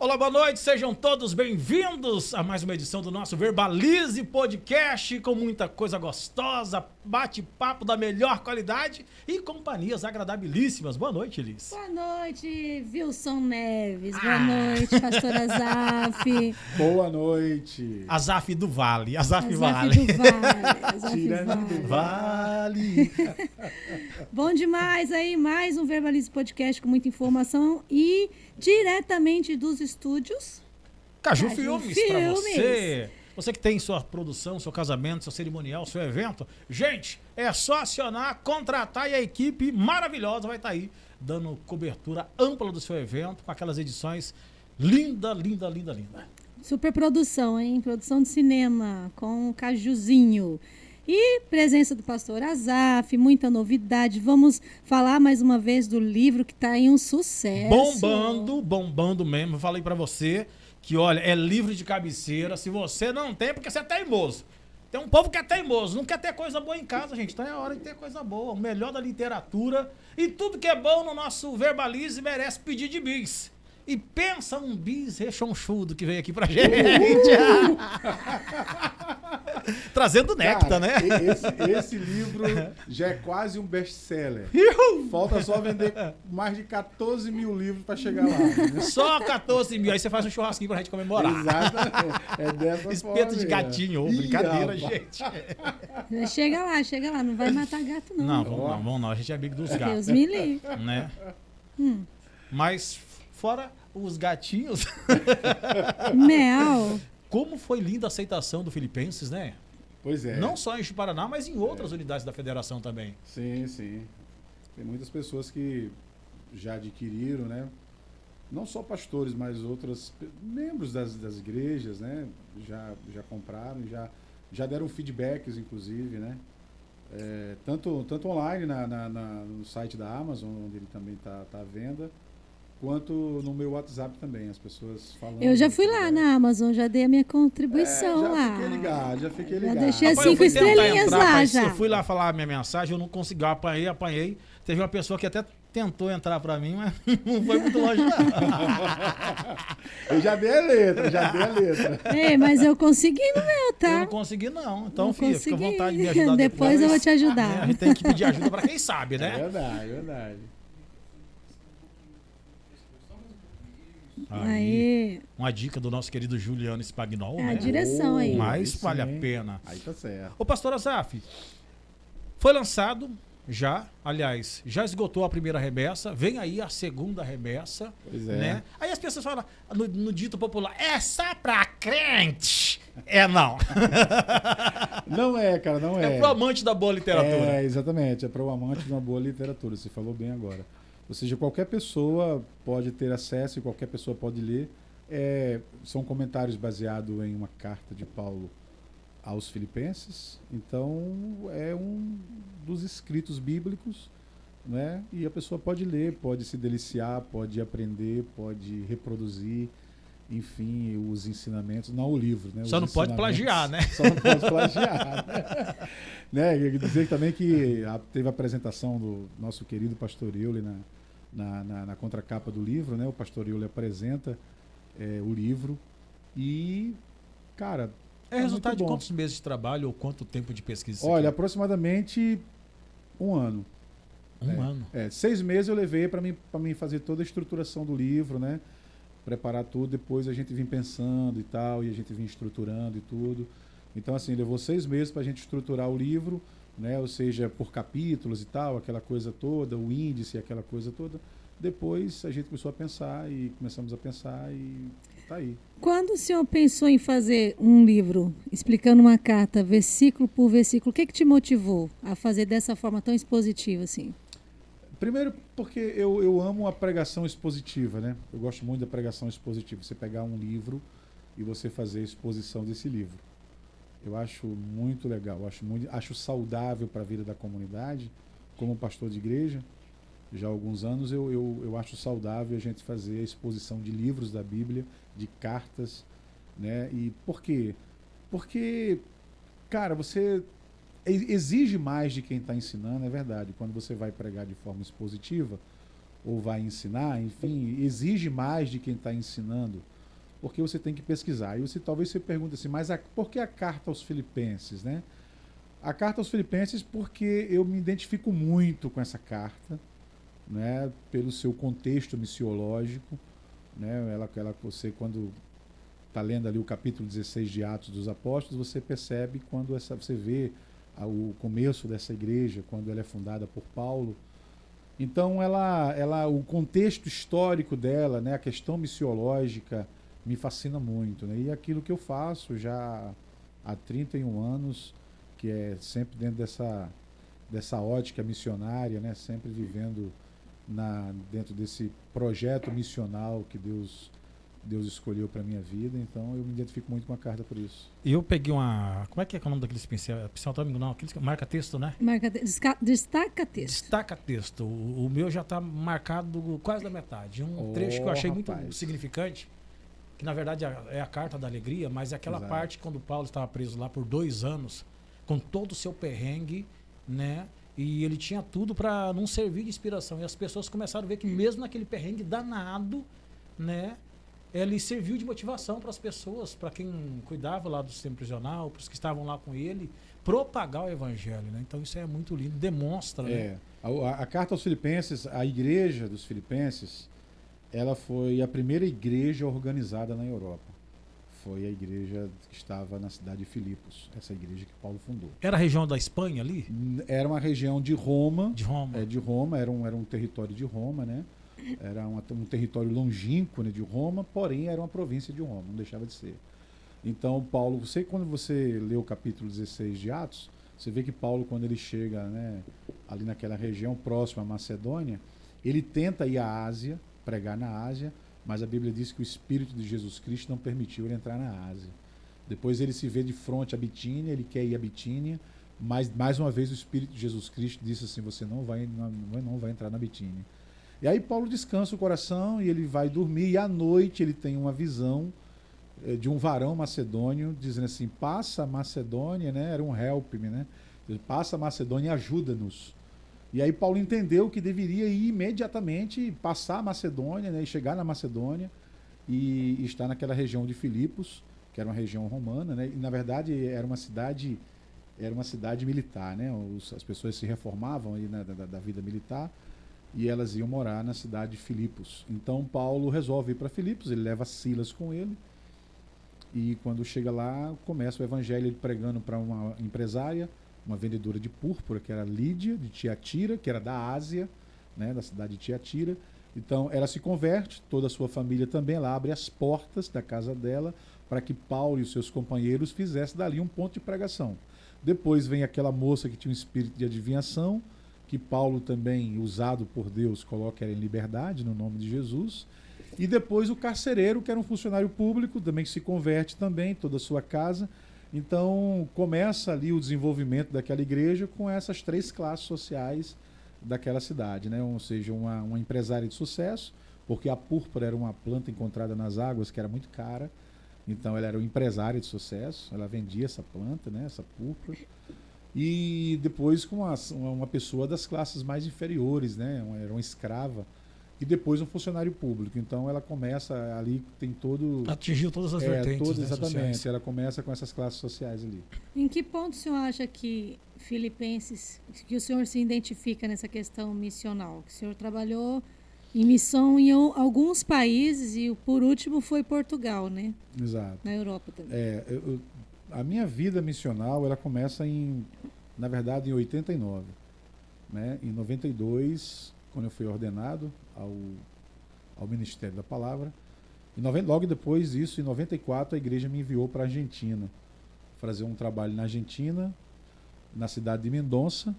Olá, boa noite, sejam todos bem-vindos a mais uma edição do nosso Verbalize Podcast, com muita coisa gostosa, bate-papo da melhor qualidade e companhias agradabilíssimas. Boa noite, Elis. Boa noite, Wilson Neves. Boa noite, pastor Azaf. Boa noite. Azaf do Vale, Azaf do Vale. Azaf Tirando do Vale. Bom demais aí, mais um Verbalize Podcast com muita informação e diretamente dos estúdios Caju Filmes para você. Você que tem sua produção, seu casamento, seu cerimonial, seu evento. Gente, é só acionar, contratar e a equipe maravilhosa vai estar aí dando cobertura ampla do seu evento com aquelas edições linda. Super produção, hein? Produção de cinema com o Cajuzinho. E presença do pastor Azaf, muita novidade. Vamos falar mais uma vez do livro que está em um sucesso. Bombando mesmo. Eu falei pra você que, olha, é livro de cabeceira. Se você não tem, porque você é teimoso. Tem um povo que é teimoso, não quer ter coisa boa em casa, gente. Então é hora de ter coisa boa. O melhor da literatura. E tudo que é bom no nosso Verbalize merece pedir de bis. E pensa um bis rechonchudo que veio aqui pra gente. Trazendo néctar, né? Esse livro já é quase um best-seller. Falta só vender mais de 14 mil livros para chegar lá. Né? Só 14 mil. Aí você faz um churrasquinho pra gente comemorar. Exatamente. É dessa Espeto forma, de gatinho. Brincadeira, rapaz. gente. Chega lá. Não vai matar gato, não. Não, vamos não. A gente é amigo dos gatos. Deus me livre. Né? Mas, fora os gatinhos... Meal. Como foi linda a aceitação do Filipenses, né? Pois é. Não só em Paraná, mas em outras unidades da federação também. Sim. Tem muitas pessoas que já adquiriram, né? Não só pastores, mas outros membros das igrejas, né? Já compraram, já deram feedbacks, inclusive, né? Tanto online no site da Amazon, onde ele também está à venda, quanto no meu WhatsApp também, as pessoas falando. Eu já fui lá na Amazon, já dei a minha contribuição lá. Já fiquei ligado. Já deixei as Rapaz, 5 estrelinhas entrar, lá já. Eu fui lá falar a minha mensagem, eu não consegui, eu apanhei. Teve uma pessoa que até tentou entrar pra mim, mas não foi muito longe, não. Eu já dei a letra. Ei, mas eu consegui no meu, tá? Eu não consegui, não. Então, Não filha, fica à consegui. vontade de me ajudar Depois eu vou te ajudar. A gente tem que pedir ajuda pra quem sabe, né? Verdade. Aí. Uma dica do nosso querido Juliano Spagnol, É né? a direção aí. Mas Sim. vale a pena. Aí tá certo. Ô, pastor Azaf, foi lançado já, aliás, já esgotou a primeira remessa, vem aí a segunda remessa, Pois é. né? Aí as pessoas falam, no dito popular, é só pra crente? Não. Não é, cara, não é. É pro amante da boa literatura. Exatamente, é para o amante de uma boa literatura, você falou bem agora. Ou seja, qualquer pessoa pode ter acesso e qualquer pessoa pode ler. São comentários baseados em uma carta de Paulo aos Filipenses. Então, é um dos escritos bíblicos, né? E a pessoa pode ler, pode se deliciar, pode aprender, pode reproduzir, enfim, os ensinamentos. Não o livro, né? Só não pode plagiar, né? Só não pode plagiar. Né? Eu queria dizer também que teve a apresentação do nosso querido pastor Euler na contracapa do livro, né? O pastor Euler apresenta o livro e, cara... É resultado de quantos meses de trabalho ou quanto tempo de pesquisa? Olha, aproximadamente 1 ano. Um ano. 6 meses eu levei para mim fazer toda a estruturação do livro, né? Preparar tudo, depois a gente vinha pensando e tal, e a gente vinha estruturando e tudo. Então, assim, levou 6 meses para a gente estruturar o livro, né? Ou seja, por capítulos e tal, aquela coisa toda, o índice, aquela coisa toda. Depois a gente começou a pensar e começamos a pensar e tá aí. Quando o senhor pensou em fazer um livro, explicando uma carta, versículo por versículo, o que te motivou a fazer dessa forma tão expositiva assim? Primeiro porque eu amo a pregação expositiva, né? Eu gosto muito da pregação expositiva. Você pegar um livro e você fazer a exposição desse livro. Eu acho muito legal, acho saudável para a vida da comunidade, como pastor de igreja. Já há alguns anos eu acho saudável a gente fazer a exposição de livros da Bíblia, de cartas, né? E por quê? Porque, cara, você exige mais de quem está ensinando, é verdade. Quando você vai pregar de forma expositiva ou vai ensinar, enfim, exige mais de quem está ensinando, porque você tem que pesquisar. E talvez você pergunte assim, mas por que a carta aos Filipenses, né? A carta aos Filipenses porque eu me identifico muito com essa carta, né? Pelo seu contexto missiológico, né? Você, quando está lendo ali o capítulo 16 de Atos dos Apóstolos, você percebe quando você vê o começo dessa igreja, quando ela é fundada por Paulo. Então, o contexto histórico dela, né, a questão missiológica, me fascina muito. Né? E aquilo que eu faço já há 31 anos, que é sempre dentro dessa ótica missionária, né, sempre vivendo dentro desse projeto missional que Deus escolheu para minha vida, então eu me identifico muito com a carta por isso. E eu peguei uma... Como é que é o nome daqueles pincel? Pincel atômico não, aqueles que marca texto, né? Destaca texto. Destaca texto. O meu já está marcado quase da metade. Um trecho que eu achei muito significante, que na verdade é a carta da alegria, mas é aquela parte quando Paulo estava preso lá por 2 anos, com todo o seu perrengue, né? E ele tinha tudo para não servir de inspiração. E as pessoas começaram a ver que mesmo naquele perrengue danado, né? Ele serviu de motivação para as pessoas, para quem cuidava lá do sistema prisional, para os que estavam lá com ele, propagar o evangelho, né? Então isso é muito lindo, demonstra, né? A carta aos Filipenses, a igreja dos Filipenses, ela foi a primeira igreja organizada na Europa. Foi a igreja que estava na cidade de Filipos, essa igreja que Paulo fundou. Era a região da Espanha ali? Era uma região de Roma. De Roma. De Roma, era um território de Roma, né? Era um território longínquo, né, de Roma, porém era uma província de Roma, não deixava de ser. Então, Paulo, quando você lê o capítulo 16 de Atos, você vê que Paulo, quando ele chega, né, ali naquela região próxima à Macedônia, ele tenta ir à Ásia, pregar na Ásia, mas a Bíblia diz que o Espírito de Jesus Cristo não permitiu ele entrar na Ásia. Depois ele se vê de frente à Bitínia, ele quer ir à Bitínia, mas mais uma vez o Espírito de Jesus Cristo disse assim, você não vai entrar na Bitínia. E aí Paulo descansa o coração e ele vai dormir, e à noite ele tem uma visão de um varão macedônio dizendo assim, passa a Macedônia, né? Era um help-me, né? Passa a Macedônia e ajuda-nos. E aí Paulo entendeu que deveria ir imediatamente, passar a Macedônia, né? E chegar na Macedônia e estar naquela região de Filipos, que era uma região romana, né? E na verdade era uma cidade militar, né? As pessoas se reformavam aí, né, da vida militar, e elas iam morar na cidade de Filipos. Então Paulo resolve ir para Filipos, ele leva Silas com ele, e quando chega lá, começa o evangelho ele pregando para uma empresária, uma vendedora de púrpura, que era Lídia, de Tiatira, que era da Ásia, né, da cidade de Tiatira. Então ela se converte, toda a sua família também, ela abre as portas da casa dela para que Paulo e os seus companheiros fizessem dali um ponto de pregação. Depois vem aquela moça que tinha um espírito de adivinhação, que Paulo também, usado por Deus, coloca ela em liberdade, no nome de Jesus. E depois o carcereiro, que era um funcionário público, também se converte também, toda a sua casa. Então começa ali o desenvolvimento daquela igreja com essas 3 classes sociais daquela cidade, né? Ou seja, uma empresária de sucesso, porque a púrpura era uma planta encontrada nas águas que era muito cara. Então ela era uma empresária de sucesso, ela vendia essa planta, né? Essa púrpura. E depois com uma pessoa das classes mais inferiores, né? Era uma escrava, e depois um funcionário público. Então ela começa ali, tem todo... Atingiu todas as vertentes, né, exatamente, sociais. Ela começa com essas classes sociais ali. Em que ponto o senhor acha que Filipenses, que o senhor se identifica nessa questão missional? Que o senhor trabalhou em missão em alguns países e por último foi Portugal, né? Exato. Na Europa também. A minha vida missional, ela começa na verdade, em 89. Né? Em 92, quando eu fui ordenado ao Ministério da Palavra. Logo depois disso, em 94, a igreja me enviou para a Argentina, fazer um trabalho na Argentina, na cidade de Mendonça.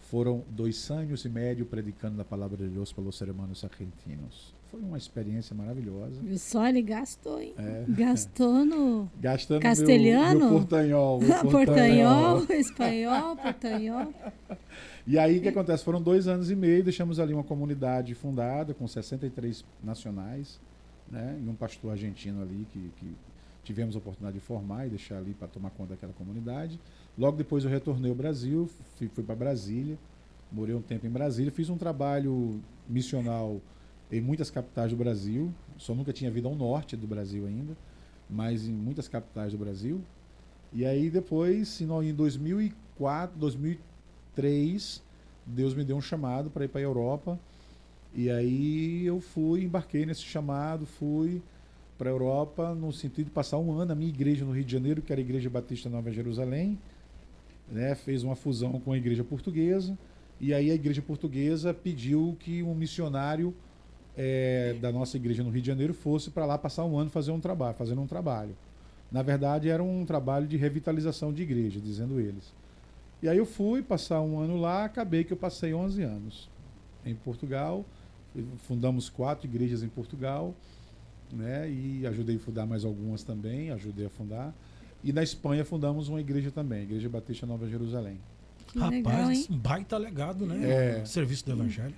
Foram 2 anos e meio predicando a palavra de Deus para os hermanos argentinos. Foi uma experiência maravilhosa. Viu só, ele gastou, hein? Gastou no Gastando castelhano, meu portanhol. portanhol, espanhol, portanhol. E aí o que acontece? Foram 2 anos e meio, deixamos ali uma comunidade fundada com 63 nacionais, né? E um pastor argentino ali que tivemos a oportunidade de formar e deixar ali para tomar conta daquela comunidade. Logo depois eu retornei ao Brasil, fui para Brasília, morei um tempo em Brasília, fiz um trabalho missional em muitas capitais do Brasil, só nunca tinha vindo ao norte do Brasil ainda, mas em muitas capitais do Brasil. E aí depois, em 2004, 2003, Deus me deu um chamado para ir para a Europa. E aí eu embarquei nesse chamado, fui para a Europa no sentido de passar um ano na minha igreja no Rio de Janeiro, que era a Igreja Batista Nova Jerusalém, né? Fez uma fusão com a igreja portuguesa. E aí a igreja portuguesa pediu que um missionário da nossa igreja no Rio de Janeiro fosse para lá passar um ano fazendo um trabalho. Na verdade, era um trabalho de revitalização de igreja, dizendo eles. E aí eu fui passar um ano lá, acabei que eu passei 11 anos em Portugal. Fundamos 4 igrejas em Portugal, né? E ajudei a fundar mais algumas também, ajudei a fundar. E na Espanha fundamos uma igreja também, a Igreja Batista Nova Jerusalém. Que Rapaz, legal, hein? um baita legado, né? Serviço do Evangelho.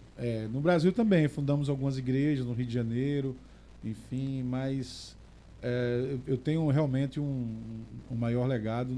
No Brasil também, fundamos algumas igrejas no Rio de Janeiro, enfim, mas eu tenho realmente um maior legado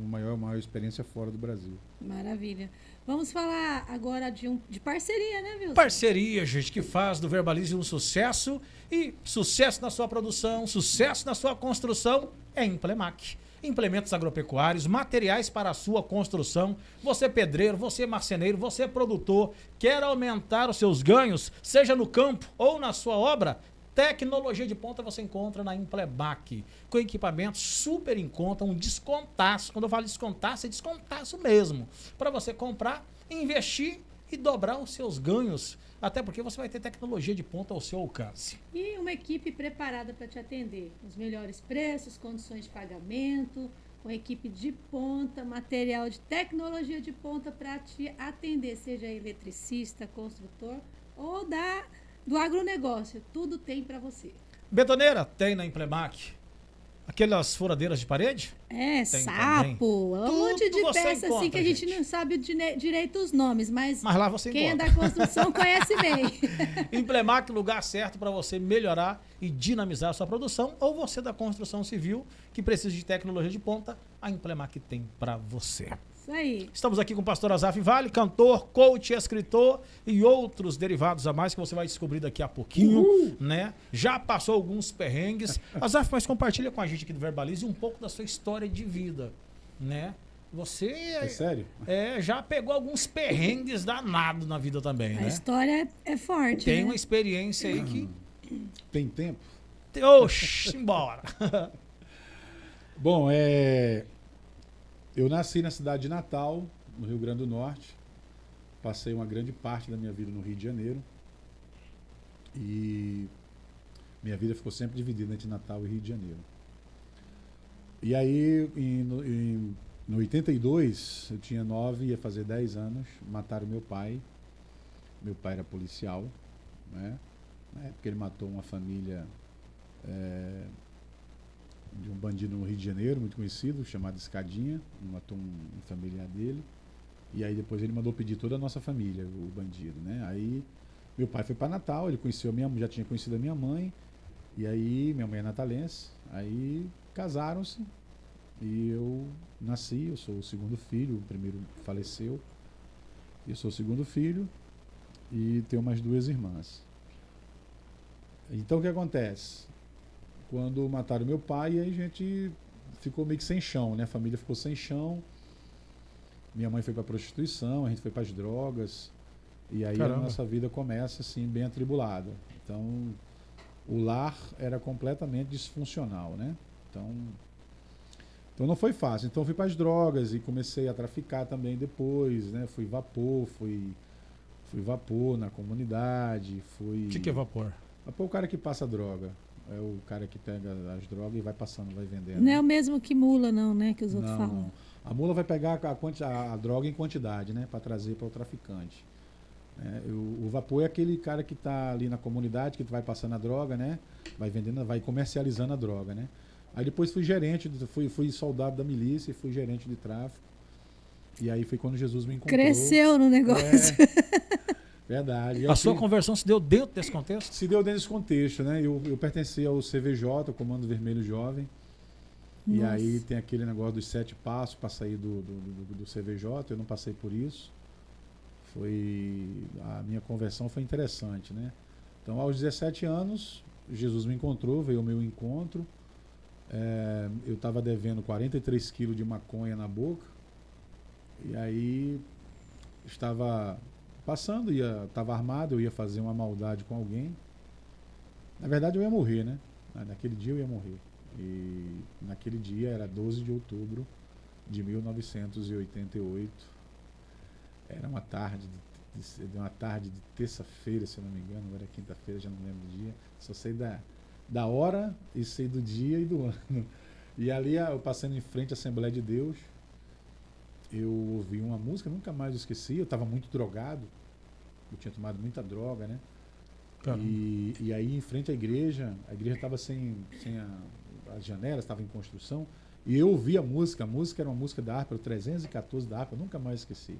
uma maior experiência fora do Brasil. Maravilha. Vamos falar agora de parceria, né, Wilson? Parceria, gente, que faz do Verbalize um sucesso, e sucesso na sua produção, sucesso na sua construção é Implemac. Implementos agropecuários, materiais para a sua construção. Você pedreiro, você marceneiro, você produtor, quer aumentar os seus ganhos, seja no campo ou na sua obra? Tecnologia de ponta você encontra na Implemac, com equipamentos super em conta, um descontaço. Quando eu falo descontaço, é descontaço mesmo. Para você comprar, investir e dobrar os seus ganhos. Até porque você vai ter tecnologia de ponta ao seu alcance. E uma equipe preparada para te atender. Os melhores preços, condições de pagamento, com equipe de ponta, material de tecnologia de ponta para te atender, seja eletricista, construtor ou do agronegócio. Tudo tem para você. Betoneira tem na Implemac. Aquelas furadeiras de parede? Tem sapo, um Tudo monte de você peça assim que a gente encontra, não sabe direito os nomes, mas lá você quem encontra. é da construção conhece bem. Implemac, lugar certo para você melhorar e dinamizar a sua produção, ou você da construção civil que precisa de tecnologia de ponta, a Implemac tem para você. Isso aí. Estamos aqui com o pastor Azaf Vale, cantor, coach, escritor e outros derivados a mais que você vai descobrir daqui a pouquinho, né? Já passou alguns perrengues. Azaf, mas compartilha com a gente aqui do Verbalize um pouco da sua história de vida, né? Você É sério? já pegou alguns perrengues danados na vida também, A né? história é forte, Tem né? uma experiência aí que... Tem tempo? Oxi, embora. Bom, eu nasci na cidade de Natal, no Rio Grande do Norte. Passei uma grande parte da minha vida no Rio de Janeiro. E minha vida ficou sempre dividida entre Natal e Rio de Janeiro. E aí, no 82, eu tinha 9, ia fazer 10 anos, mataram meu pai. Meu pai era policial, né? Na época ele matou uma família de um bandido no Rio de Janeiro, muito conhecido, chamado Escadinha, matou um familiar dele. E aí depois ele mandou pedir toda a nossa família, o bandido, né? Aí meu pai foi para Natal, ele conheceu já tinha conhecido a minha mãe, e aí minha mãe é natalense, aí casaram-se, e eu nasci, eu sou o segundo filho, o primeiro faleceu, eu sou o segundo filho, e tenho mais 2 irmãs. Então o que acontece? Quando mataram meu pai, a gente ficou meio que sem chão, né? A família ficou sem chão. Minha mãe foi para a prostituição, a gente foi para as drogas. E aí Caramba. a nossa vida começa assim, bem atribulada. Então, o lar era completamente disfuncional, né? Então não foi fácil. Então fui para as drogas e comecei a traficar também depois, né? Fui vapor na comunidade, O que é vapor? Vapor é o cara que passa droga. É o cara que pega as drogas e vai passando, vai vendendo. Não é o mesmo que mula, não, né? Que os outros Não, falam. não. A mula vai pegar a droga em quantidade, né? Para trazer para o traficante. O vapor é aquele cara que está ali na comunidade, que vai passando a droga, né? Vai vendendo, vai comercializando a droga, né? Aí depois fui soldado da milícia e fui gerente de tráfico. E aí foi quando Jesus me encontrou. Cresceu no negócio. Verdade. A sua conversão se deu dentro desse contexto? Se deu dentro desse contexto, né? Eu pertencia ao CVJ, o Comando Vermelho Jovem. Nossa. E aí tem aquele negócio dos 7 passos para sair do CVJ. Eu não passei por isso. A minha conversão foi interessante, né? Então, aos 17 anos, Jesus me encontrou, veio ao meu encontro. Eu estava devendo 43 quilos de maconha na boca. E aí, estava passando, estava armado, eu ia fazer uma maldade com alguém. Na verdade, eu ia morrer, né? Naquele dia eu ia morrer. E naquele dia era 12 de outubro de 1988. Era uma tarde de terça-feira, se eu não me engano, ou era quinta-feira, já não lembro do dia. Só sei da hora e sei do dia e do ano. E ali, eu passando em frente à Assembleia de Deus, eu ouvi uma música, nunca mais eu esqueci. Eu estava muito drogado, eu tinha tomado muita droga, né? E aí, em frente à igreja estava sem as janelas, estava em construção, e eu ouvi a música era uma música da harpa, o 314 da harpa, eu nunca mais esqueci.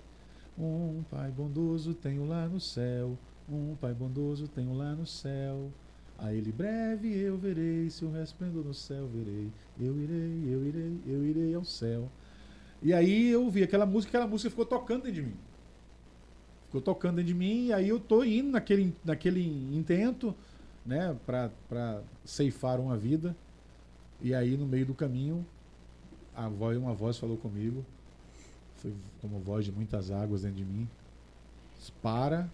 Um Pai bondoso tenho lá no céu, um Pai bondoso tenho lá no céu, a Ele breve eu verei, seu resplendor no céu verei, eu irei ao céu. E aí eu ouvi aquela música ficou tocando dentro de mim. E aí eu tô indo naquele intento, né, para ceifar uma vida. E aí no meio do caminho, uma voz falou comigo, foi como voz de muitas águas dentro de mim. Para,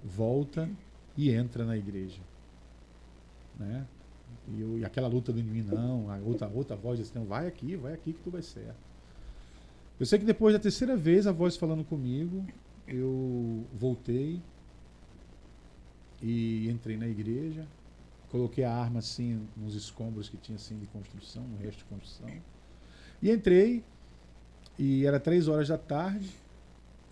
volta e entra na igreja, né? E aquela luta dentro de mim, não, a outra voz disse, não, vai aqui que tu vai certo. Eu sei que depois da terceira vez a voz falando comigo, eu voltei e entrei na igreja, coloquei a arma assim nos escombros que tinha assim de construção, no resto de construção, e entrei, e era 3 horas da tarde,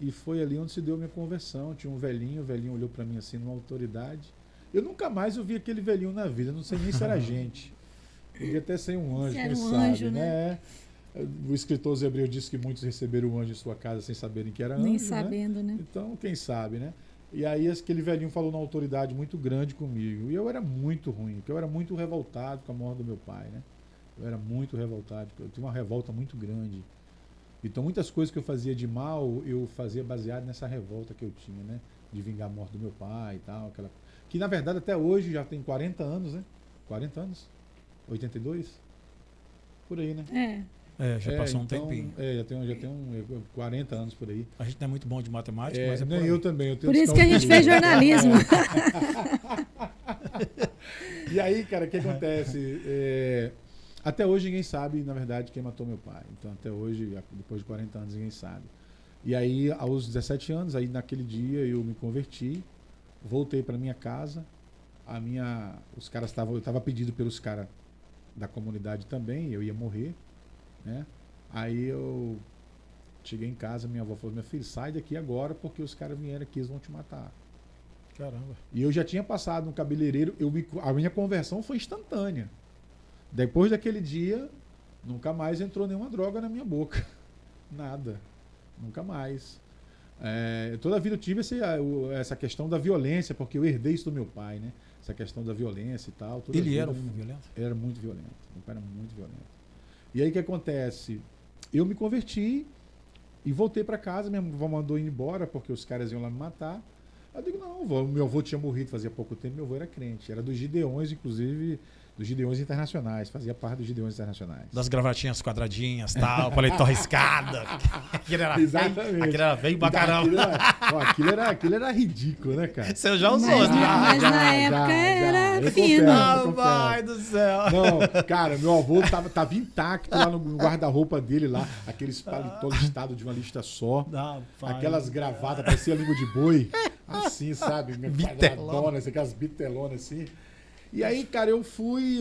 e foi ali onde se deu a minha conversão. Tinha um velhinho, o velhinho olhou para mim assim numa autoridade. Eu nunca mais ouvi aquele velhinho na vida, não sei nem se era gente, podia até ser um anjo, quem sabe, anjo, né? O escritor aos Hebreus disse que muitos receberam o anjo em sua casa sem saberem que era anjo. Nem sabendo, né? Então, quem sabe, né? E aí aquele velhinho falou numa autoridade muito grande comigo. E eu era muito ruim, porque eu era muito revoltado com a morte do meu pai, né? Eu era muito revoltado, eu tinha uma revolta muito grande. Então muitas coisas que eu fazia de mal, eu fazia baseado nessa revolta que eu tinha, né? De vingar a morte do meu pai e tal. Que na verdade até hoje já tem 40 anos, né? 40 anos? 82? Por aí, né? Já passou um tempinho. Já tem 40 anos por aí. A gente não é muito bom de matemática, mas nem eu também. Por isso que a gente fez jornalismo. E aí, cara, o que acontece? Até hoje ninguém sabe, na verdade, quem matou meu pai. Então, até hoje, depois de 40 anos, ninguém sabe. E aí, aos 17 anos, aí naquele dia eu me converti, voltei para minha casa. Os caras eu estava pedido pelos caras da comunidade também, eu ia morrer, né? Aí eu cheguei em casa, minha avó falou, meu filho, sai daqui agora porque os caras vieram aqui, eles vão te matar. Caramba. E eu já tinha passado no cabeleireiro, a minha conversão foi instantânea. Depois daquele dia, nunca mais entrou nenhuma droga na minha boca. Nada. Nunca mais. Toda a vida eu tive essa questão da violência, porque eu herdei isso do meu pai, né? Essa questão da violência e tal. Ele era violento? Ele era muito violento. Meu pai era muito violento. E aí o que acontece? Eu me converti e voltei para casa. Minha avó mandou ir embora porque os caras iam lá me matar. Eu digo, não, meu avô tinha morrido fazia pouco tempo, meu avô era crente. Era dos Gideões, inclusive, dos Gideões Internacionais. Fazia parte dos Gideões Internacionais. Das gravatinhas quadradinhas, tal, paletó riscada. Aquilo era feio pra caramba. Aquilo era ridículo, né, cara? Você já usou, mas na época era fino. Ah, pai do céu. Não, cara, meu avô tava intacto lá no guarda-roupa dele lá. Aqueles paletó listado de uma lista só. Aquelas gravatas, parecia língua de boi. Assim, sabe? Bitelonas, aquelas bitelonas assim. E aí, cara, eu fui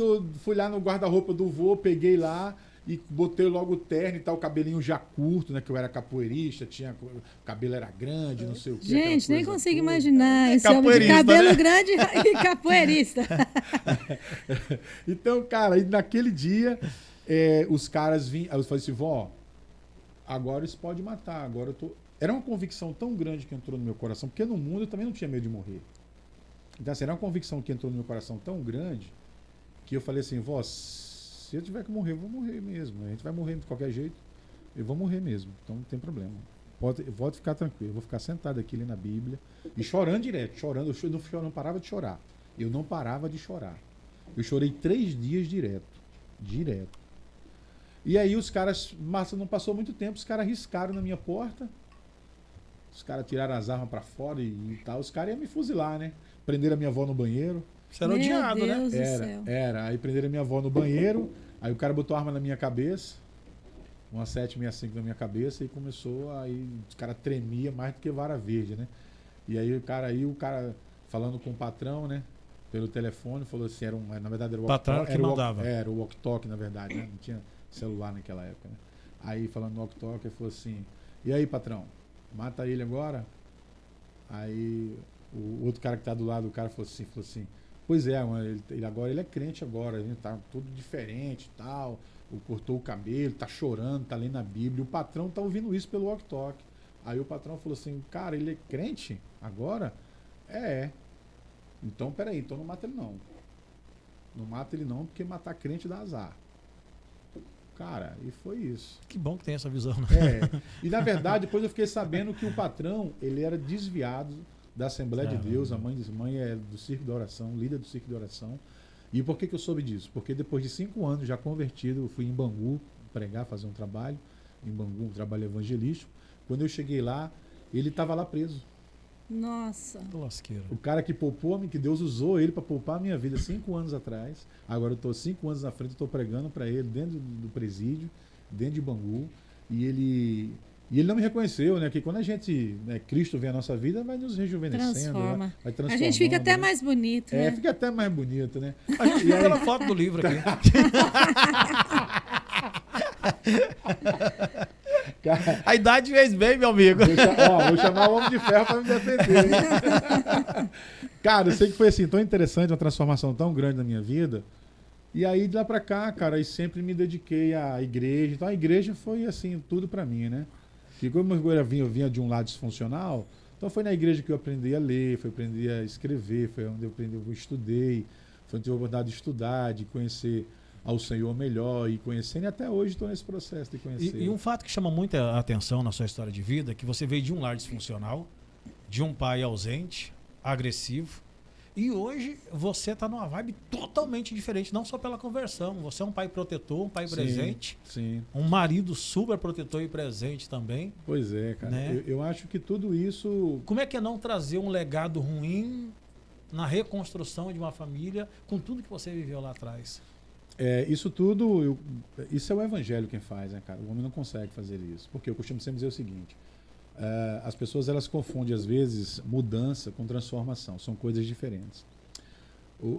lá no guarda-roupa do vô, peguei lá e botei logo o terno e tal, o cabelinho já curto, né? Que eu era capoeirista, o cabelo era grande, não sei o que. Gente, nem consigo imaginar esse homem de capoeirista, cabelo né? grande e capoeirista. Então, cara, e naquele dia, os caras vinham, eu falei assim, vó, agora isso pode matar, agora eu tô... Era uma convicção tão grande que entrou no meu coração, porque no mundo eu também não tinha medo de morrer. Então, assim, era uma convicção que entrou no meu coração tão grande que eu falei assim, vó, se eu tiver que morrer, eu vou morrer mesmo. A gente vai morrer de qualquer jeito, eu vou morrer mesmo, então não tem problema. Pode ficar tranquilo, eu vou ficar sentado aqui lendo a Bíblia e chorando direto, chorando, eu não parava de chorar. Eu não parava de chorar. Eu chorei 3 dias direto. E aí os caras, não passou muito tempo, os caras riscaram na minha porta. Os caras tiraram as armas pra fora e tal. Os caras iam me fuzilar, né? Prenderam a minha avó no banheiro. Você era odiado, né? Deus do céu. Era. Aí prenderam a minha avó no banheiro. Aí o cara botou a arma na minha cabeça. Uma 765 na minha cabeça e começou. Aí os caras tremiam mais do que vara verde, né? E aí o cara falando com o patrão, né? Pelo telefone, falou assim, na verdade era o patrão que mandava. Era o walkie-talkie, na verdade, né? Não tinha celular naquela época, né? Aí falando no walkie-talkie, ele falou assim, e aí, patrão, mata ele agora? Aí o outro cara que tá do lado do cara falou assim, pois é, mano, ele é crente agora, ele tá tudo diferente e tal, cortou o cabelo, tá chorando, tá lendo a Bíblia, o patrão tá ouvindo isso pelo walkie-talkie. Aí o patrão falou assim, cara, ele é crente agora? É. Então, peraí, então não mata ele não. Não mata ele não, porque matar crente dá azar. Cara, e foi isso. Que bom que tem essa visão, né? E na verdade, depois eu fiquei sabendo que o patrão, ele era desviado da Assembleia de Deus, a mãe é do Circo da Oração, líder do Circo da Oração. E por que eu soube disso? Porque depois de 5 anos já convertido, eu fui em Bangu pregar, fazer um trabalho, em Bangu, um trabalho evangelístico. Quando eu cheguei lá, ele estava lá preso. Nossa. O cara que poupou, que Deus usou ele para poupar a minha vida 5 anos atrás. Agora eu estou 5 anos na frente, estou pregando para ele dentro do presídio, dentro de Bangu. E ele não me reconheceu, né? Que quando a gente, Cristo vem à nossa vida, vai nos rejuvenescendo. Transforma. Né? Vai a gente fica até né? mais bonito, né? Fica até mais bonito, né? A gente viu pela foto do livro aqui. Cara, a idade fez bem, meu amigo. Vou chamar o Homem de Ferro para me defender. Hein? Cara, eu sei que foi assim, tão interessante, uma transformação tão grande na minha vida. E aí, de lá pra cá, cara, eu sempre me dediquei à igreja. Então, a igreja foi, assim, tudo pra mim, né? Porque como eu vinha de um lado disfuncional, então foi na igreja que eu aprendi a ler, foi aprendi a escrever, foi onde eu estudei, foi onde eu tive a oportunidade de estudar, de conhecer ao Senhor melhor e conhecendo, e até hoje estou nesse processo de conhecer. E um fato que chama muita atenção na sua história de vida é que você veio de um lar disfuncional, de um pai ausente, agressivo, e hoje você está numa vibe totalmente diferente, não só pela conversão. Você é um pai protetor, um pai presente, sim. Um marido super protetor e presente também. Pois é, cara. Né? Eu acho que tudo isso... Como é que é não trazer um legado ruim na reconstrução de uma família com tudo que você viveu lá atrás? Isso tudo, isso é o evangelho quem faz, né, cara? O homem não consegue fazer isso. Porque eu costumo sempre dizer o seguinte, as pessoas elas confundem às vezes mudança com transformação, são coisas diferentes.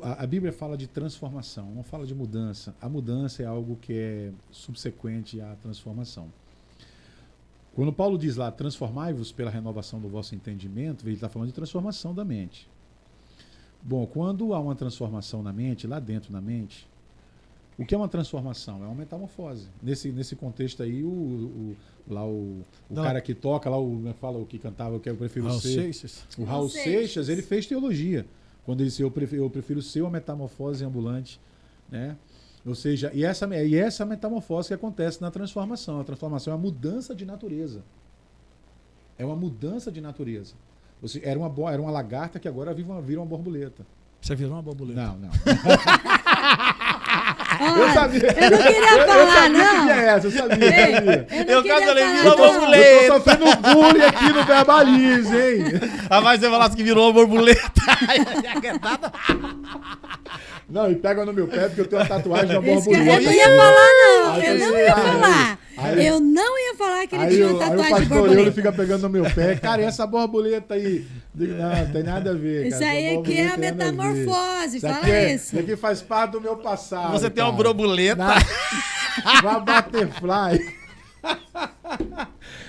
A Bíblia fala de transformação, não fala de mudança. A mudança é algo que é subsequente à transformação. Quando Paulo diz lá, transformai-vos pela renovação do vosso entendimento, ele está falando de transformação da mente. Bom, quando há uma transformação na mente, lá dentro na mente, o que é uma transformação? É uma metamorfose. Nesse contexto aí, o cara que toca, lá o que cantava, o que eu prefiro Raul ser. Seixas. O Raul Seixas, ele fez teologia. Quando ele disse, eu prefiro ser uma metamorfose ambulante. Né? Ou seja, e essa metamorfose que acontece na transformação. A transformação é uma mudança de natureza. É uma mudança de natureza. Ou seja, era uma lagarta que agora vira uma borboleta. Você virou uma borboleta? Não. Olha, eu sabia. Eu não queria falar, não. Eu sabia. Eu falei, virou uma borboleta. Eu tô sofrendo bullying aqui no Verbalize, hein? Mas você falasse que virou uma borboleta. Não, e pega no meu pé, porque eu tenho uma tatuagem de uma borboleta. Eu não ia falar, não. Eu não ia falar. Eu não ia falar que ele tinha uma tatuagem de borboleta. Aí o pastor ele fica pegando no meu pé. Cara, e essa borboleta aí? Não tem nada a ver. Isso aí aqui é a metamorfose, fala isso. Isso aqui faz parte do meu passado. Você tem uma borboleta. Uma butterfly.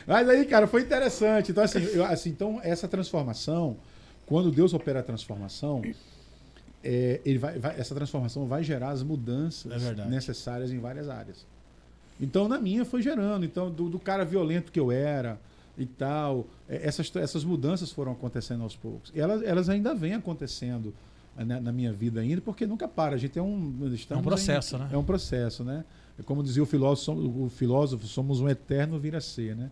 Mas aí, cara, foi interessante. Então, então essa transformação, quando Deus opera a transformação, essa transformação vai gerar as mudanças necessárias em várias áreas. Então, na minha foi gerando. Então, do cara violento que eu era e tal, essas mudanças foram acontecendo aos poucos. E elas ainda vêm acontecendo na minha vida ainda, porque nunca para. A gente é um processo, né? É um processo, né? Como dizia o filósofo, somos um eterno vir a ser, né?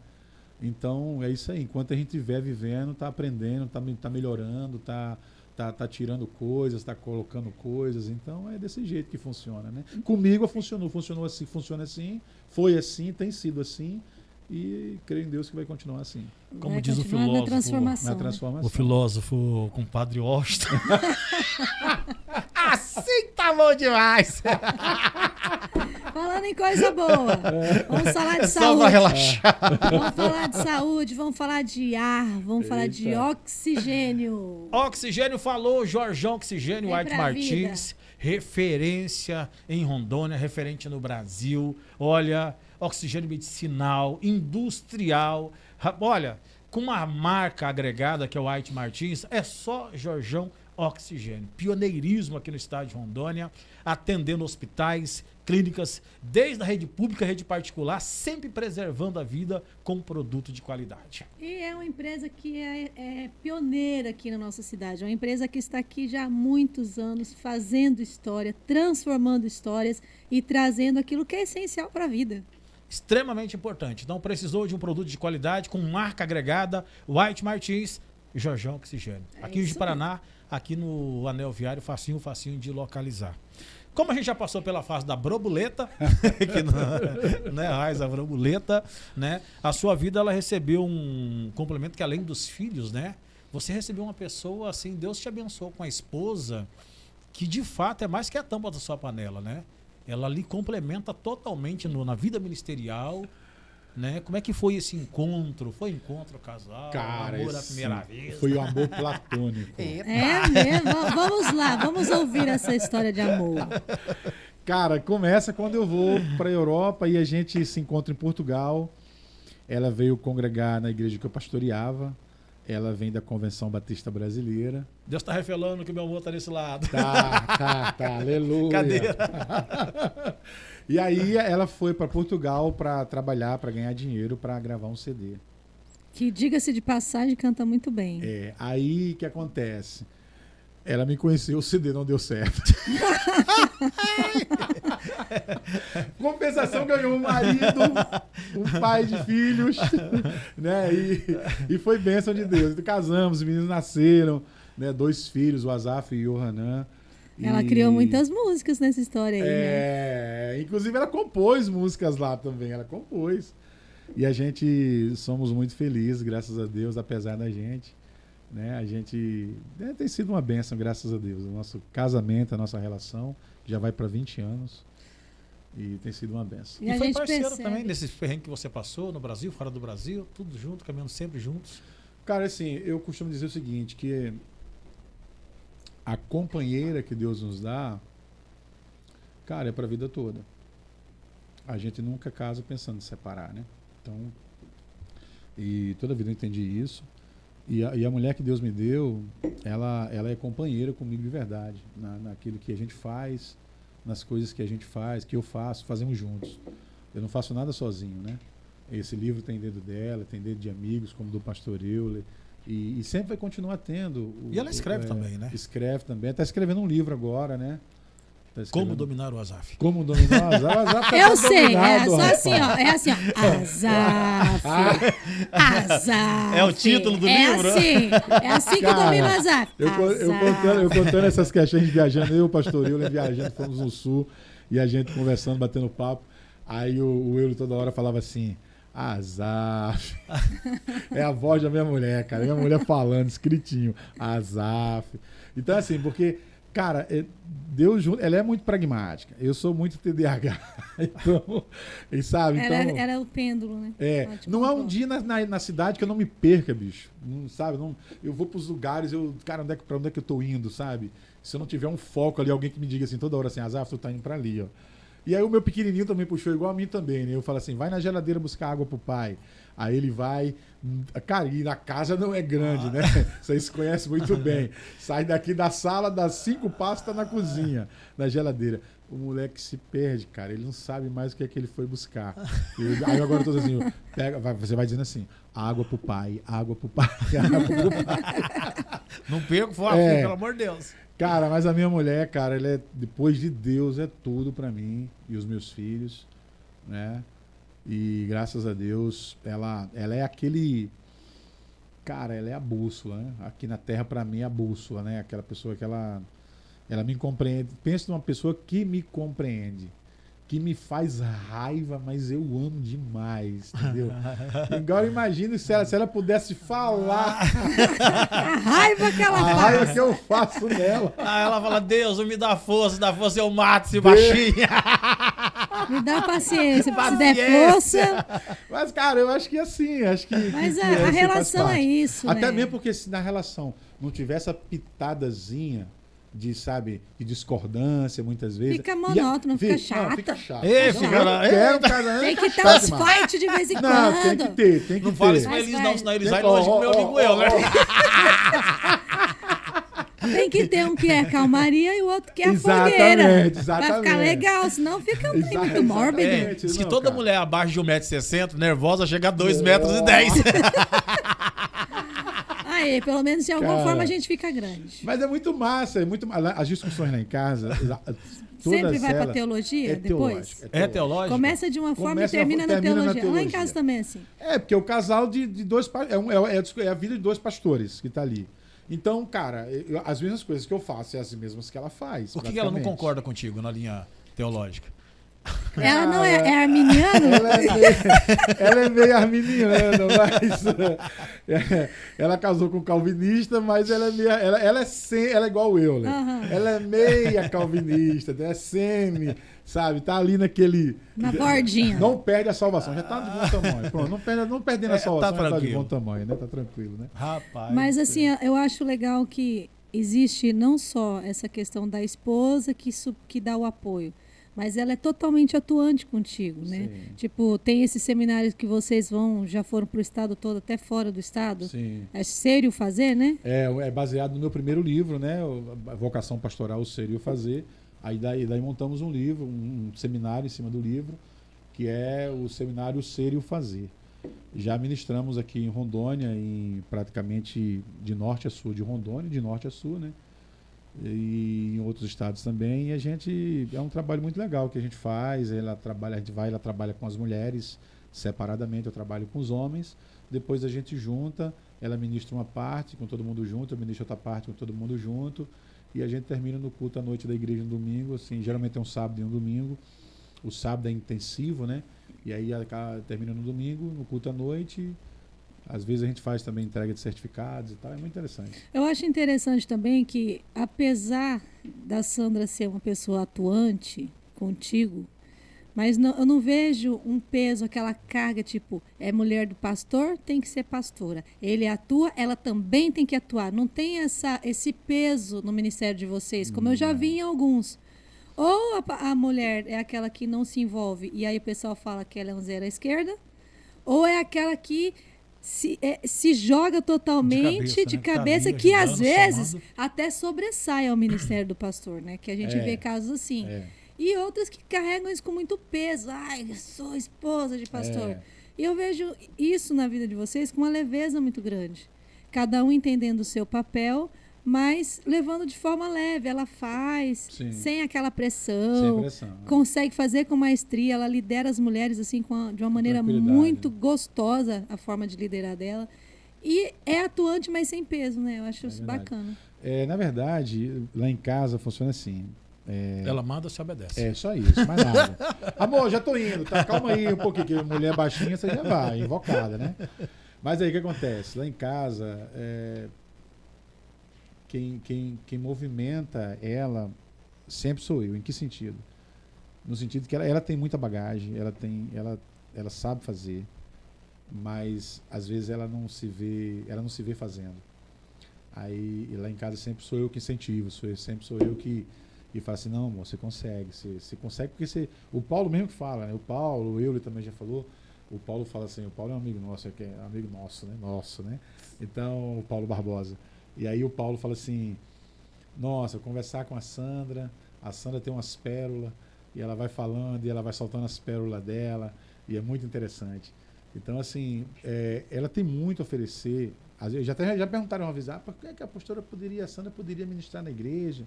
Então, é isso aí. Enquanto a gente estiver vivendo, está aprendendo, está melhorando, está tá tirando coisas, tá colocando coisas, então é desse jeito que funciona, né? Comigo funcionou assim, funciona assim, foi assim, tem sido assim, e creio em Deus que vai continuar assim. Como Vai diz o continuar filósofo, na transformação. Na né? transformação. o filósofo compadre Washington. Assim tá bom demais. Falando em coisa boa, vamos falar de É só pra saúde. relaxar. Vamos falar de saúde, vamos falar de ar, vamos falar de Eita. oxigênio. Oxigênio falou, Jorjão Oxigênio, Vem White pra Martins, referência em Rondônia, referente no Brasil. Olha, oxigênio medicinal, industrial. Olha, com uma marca agregada que é o White Martins, é só Jorjão Oxigênio. Pioneirismo aqui no estado de Rondônia, atendendo hospitais, clínicas, desde a rede pública, a rede particular, sempre preservando a vida com produto de qualidade. E é uma empresa que é pioneira aqui na nossa cidade. É uma empresa que está aqui já há muitos anos, fazendo história, transformando histórias e trazendo aquilo que é essencial para a vida. Extremamente importante. Então, precisou de um produto de qualidade com marca agregada, White Martins e Jorjão Oxigênio. Aqui isso em Paraná, aqui no Anel Viário, facinho de localizar. Como a gente já passou pela fase da brobuleta, que não, né, Raiz, a brobuleta, né, a sua vida ela recebeu um complemento que além dos filhos, né, você recebeu uma pessoa assim, Deus te abençoou com a esposa, que de fato é mais que a tampa da sua panela, né? Ela lhe complementa totalmente na vida ministerial, né? Como é que foi esse encontro? Foi encontro casal, Cara, amor à primeira vez? foi o amor platônico. É mesmo? Vamos lá, vamos ouvir essa história de amor. Cara, começa quando eu vou para a Europa e a gente se encontra em Portugal. Ela veio congregar na igreja que eu pastoreava. Ela vem da Convenção Batista Brasileira. Deus está revelando que meu amor está desse lado. Tá, aleluia. Cadeira. E aí ela foi para Portugal para trabalhar, para ganhar dinheiro, para gravar um CD. Que, diga-se de passagem, canta muito bem. Aí o que acontece? Ela me conheceu, o CD não deu certo. Compensação, ganhou um marido, um pai de filhos, né? E foi bênção de Deus. Então, casamos, os meninos nasceram, né? 2 filhos, o Azaf e o Hanan. Ela criou muitas músicas nessa história aí, né? Inclusive ela compôs músicas lá também, ela compôs. E a gente somos muito felizes, graças a Deus, apesar da gente. Né? A gente tem sido uma bênção, graças a Deus. O nosso casamento, a nossa relação, já vai para 20 anos. E tem sido uma bênção. E a foi gente parceiro percebe também nesses perrengues que você passou no Brasil, fora do Brasil, tudo junto, caminhando sempre juntos. Cara, assim, eu costumo dizer o seguinte, que a companheira que Deus nos dá, cara, é para a vida toda. A gente nunca casa pensando em separar, né? Então, e toda a vida eu entendi isso. E a mulher que Deus me deu, ela é companheira comigo de verdade. Naquilo que a gente faz, nas coisas que a gente faz, que eu faço, fazemos juntos. Eu não faço nada sozinho, né? Esse livro tem dedo dela, tem dedo de amigos, como do pastor Euler. E sempre vai continuar tendo. E ela escreve também, né? Escreve também. Está escrevendo um livro agora, né? Como dominar o Azaf. Como dominar o Azaf? O Azaf tá Eu sei, dominado, só rapaz. assim, ó. É assim, ó. Azaf. Azaf. É o título do livro? É assim que Cara, domina o Azaf. Eu contando essas questões de viajando, eu, o pastor Euler, viajando, fomos no sul, e a gente conversando, batendo papo. Aí o Euler toda hora falava assim, Azaf. É a voz da minha mulher, cara. Minha mulher falando, escritinho. Azaf. Então, assim, porque, cara, Deus junto, ela é muito pragmática. Eu sou muito TDAH. Então, e sabe? Então, Era o pêndulo, né? não há um dia na cidade que eu não me perca, bicho. Não, sabe? Não, eu vou pros lugares, cara, pra onde é que eu tô indo, sabe? Se eu não tiver um foco ali, alguém que me diga assim toda hora assim, Azaf, tu tá indo pra ali, ó. E aí o meu pequenininho também puxou igual a mim também, né? Eu falo assim, vai na geladeira buscar água pro pai. Aí ele vai... Cara, e na casa não é grande, né? Vocês se conhecem muito bem. Sai daqui da sala, dá 5 passos, tá na cozinha, na geladeira. O moleque se perde, cara. Ele não sabe mais o que é que ele foi buscar. Aí agora eu tô assim, você vai dizendo assim, água pro pai, água pro pai, água pro pai. Não perco, pelo amor de Deus. Cara, mas a minha mulher, cara, ela é, depois de Deus, é tudo pra mim e os meus filhos, né? E graças a Deus, ela é cara, ela é a bússola, né? Aqui na Terra, para mim, é a bússola, né? Aquela pessoa que ela me compreende. Pensa numa pessoa que me compreende, que me faz raiva, mas eu amo demais, entendeu? Agora imagina se ela pudesse falar A raiva que ela a faz. raiva que eu faço nela. Aí ela fala, Deus, me dá força eu mato esse baixinho. Me dá paciência, se der força. Mas, cara, eu acho que assim, Mas que a faz relação é parte. isso, Até né? mesmo porque se na relação não tiver essa pitadazinha de, sabe, de discordância, muitas vezes. Fica monótono, fica Não, chato. fica chato. Ei, Não, fica eu lá. quero, cara, Tem que ter chato uns demais. fight de vez em Não, quando. tem que ter, tem que Não ter. fala isso pra Mas eles vai. não, senão eles Tem vão que- longe do meu amigo ó, eu, né? Tem que ter um que é calmaria e o outro que é a Exatamente, fogueira. Pra exatamente. ficar legal, senão fica muito Exatamente. mórbido. É, Diz que não, toda cara. mulher abaixo de 1,60 m, nervosa, chega a 2,10 Nossa. m. Aí, pelo menos de alguma Cara. forma a gente fica grande. Mas é muito massa, as discussões lá em casa, Sempre todas vai pra elas- teologia é depois? teológico, É teológico? Começa de uma forma Começa e termina na termina na teologia. Lá em teologia. casa também é assim. É, porque o casal de dois é a vida de dois pastores que tá ali. Então, cara, as mesmas coisas que eu faço é as mesmas que ela faz. Por que ela não praticamente. concorda contigo na linha teológica? Ela não é arminiano? Ela é meio arminiana, mas ela casou com um calvinista, mas ela é igual eu, né? Aham. Ela é meia calvinista, é semi, sabe? Tá ali naquele. Na bordinha. Não perde a salvação, já tá de bom tamanho. Pronto, não perdendo a salvação, tá já tá de tranquilo. bom tamanho, né? Tá tranquilo, né? Rapaz. Mas assim, eu acho legal que existe não só essa questão da esposa que dá o apoio, mas ela é totalmente atuante contigo, né? Sim. Tipo, tem esses seminários que vocês já foram pro estado todo, até fora do estado. Sim. É sério fazer, né? É baseado no meu primeiro livro, né? A Vocação Pastoral, o Ser e o Fazer. Aí daí montamos um livro, um seminário em cima do livro, que é o seminário O Ser e o Fazer. Já ministramos aqui em Rondônia, praticamente de norte a sul de Rondônia, de norte a sul, né? E em outros estados também. E é um trabalho muito legal que a gente faz. Ela trabalha com as mulheres separadamente, eu trabalho com os homens. Depois a gente junta, ela ministra uma parte com todo mundo junto, eu ministro outra parte com todo mundo junto. E a gente termina no culto à noite da igreja no domingo, assim, geralmente é um sábado e um domingo. O sábado é intensivo, né? E aí termina no domingo, no culto à noite. Às vezes a gente faz também entrega de certificados e tal, é muito interessante. Eu acho interessante também que, apesar da Sandra ser uma pessoa atuante contigo, mas eu não vejo um peso, aquela carga, tipo, é mulher do pastor, tem que ser pastora. Ele atua, ela também tem que atuar. Não tem esse peso no ministério de vocês, como eu já vi em alguns. Ou a mulher é aquela que não se envolve, e aí o pessoal fala que ela é um zero à esquerda, ou é aquela que se joga totalmente de cabeça, né? que Tá ali, às ajudando, vezes somando. até sobressai ao ministério do pastor, né? Que a gente vê casos assim. É. E outras que carregam isso com muito peso. Ai, eu sou esposa de pastor. É. E eu vejo isso na vida de vocês com uma leveza muito grande. Cada um entendendo o seu papel, mas levando de forma leve. Ela faz, Sim. sem aquela pressão. Sem pressão, né? Consegue fazer com maestria. Ela lidera as mulheres assim de uma maneira tranquilidade, muito né? gostosa, a forma de liderar dela. E é atuante, mas sem peso, né? Eu acho isso verdade. bacana. Na verdade, lá em casa funciona assim. Ela manda, se obedece. É só isso, mais nada. Amor, já tô indo, tá? Calma aí um pouquinho, que mulher baixinha você já vai, invocada, né? Mas aí o que acontece? Lá em casa, quem movimenta ela sempre sou eu. Em que sentido? No sentido que ela tem muita bagagem, ela sabe fazer, mas às vezes ela não se vê fazendo. Aí lá em casa sempre sou eu que incentivo, sempre sou eu que falo assim, não, amor, você consegue, você consegue, porque o Paulo mesmo que fala, né? O Paulo, o Euler também já falou. O Paulo fala assim, o Paulo é um amigo nosso, é amigo nosso, né? Nosso, né? Então, o Paulo Barbosa. E aí o Paulo fala assim, nossa, conversar com a Sandra tem umas pérolas, e ela vai falando, e ela vai soltando as pérolas dela, e é muito interessante. Então, assim, ela tem muito a oferecer. Já perguntaram uma vez, por que a Sandra poderia ministrar na igreja?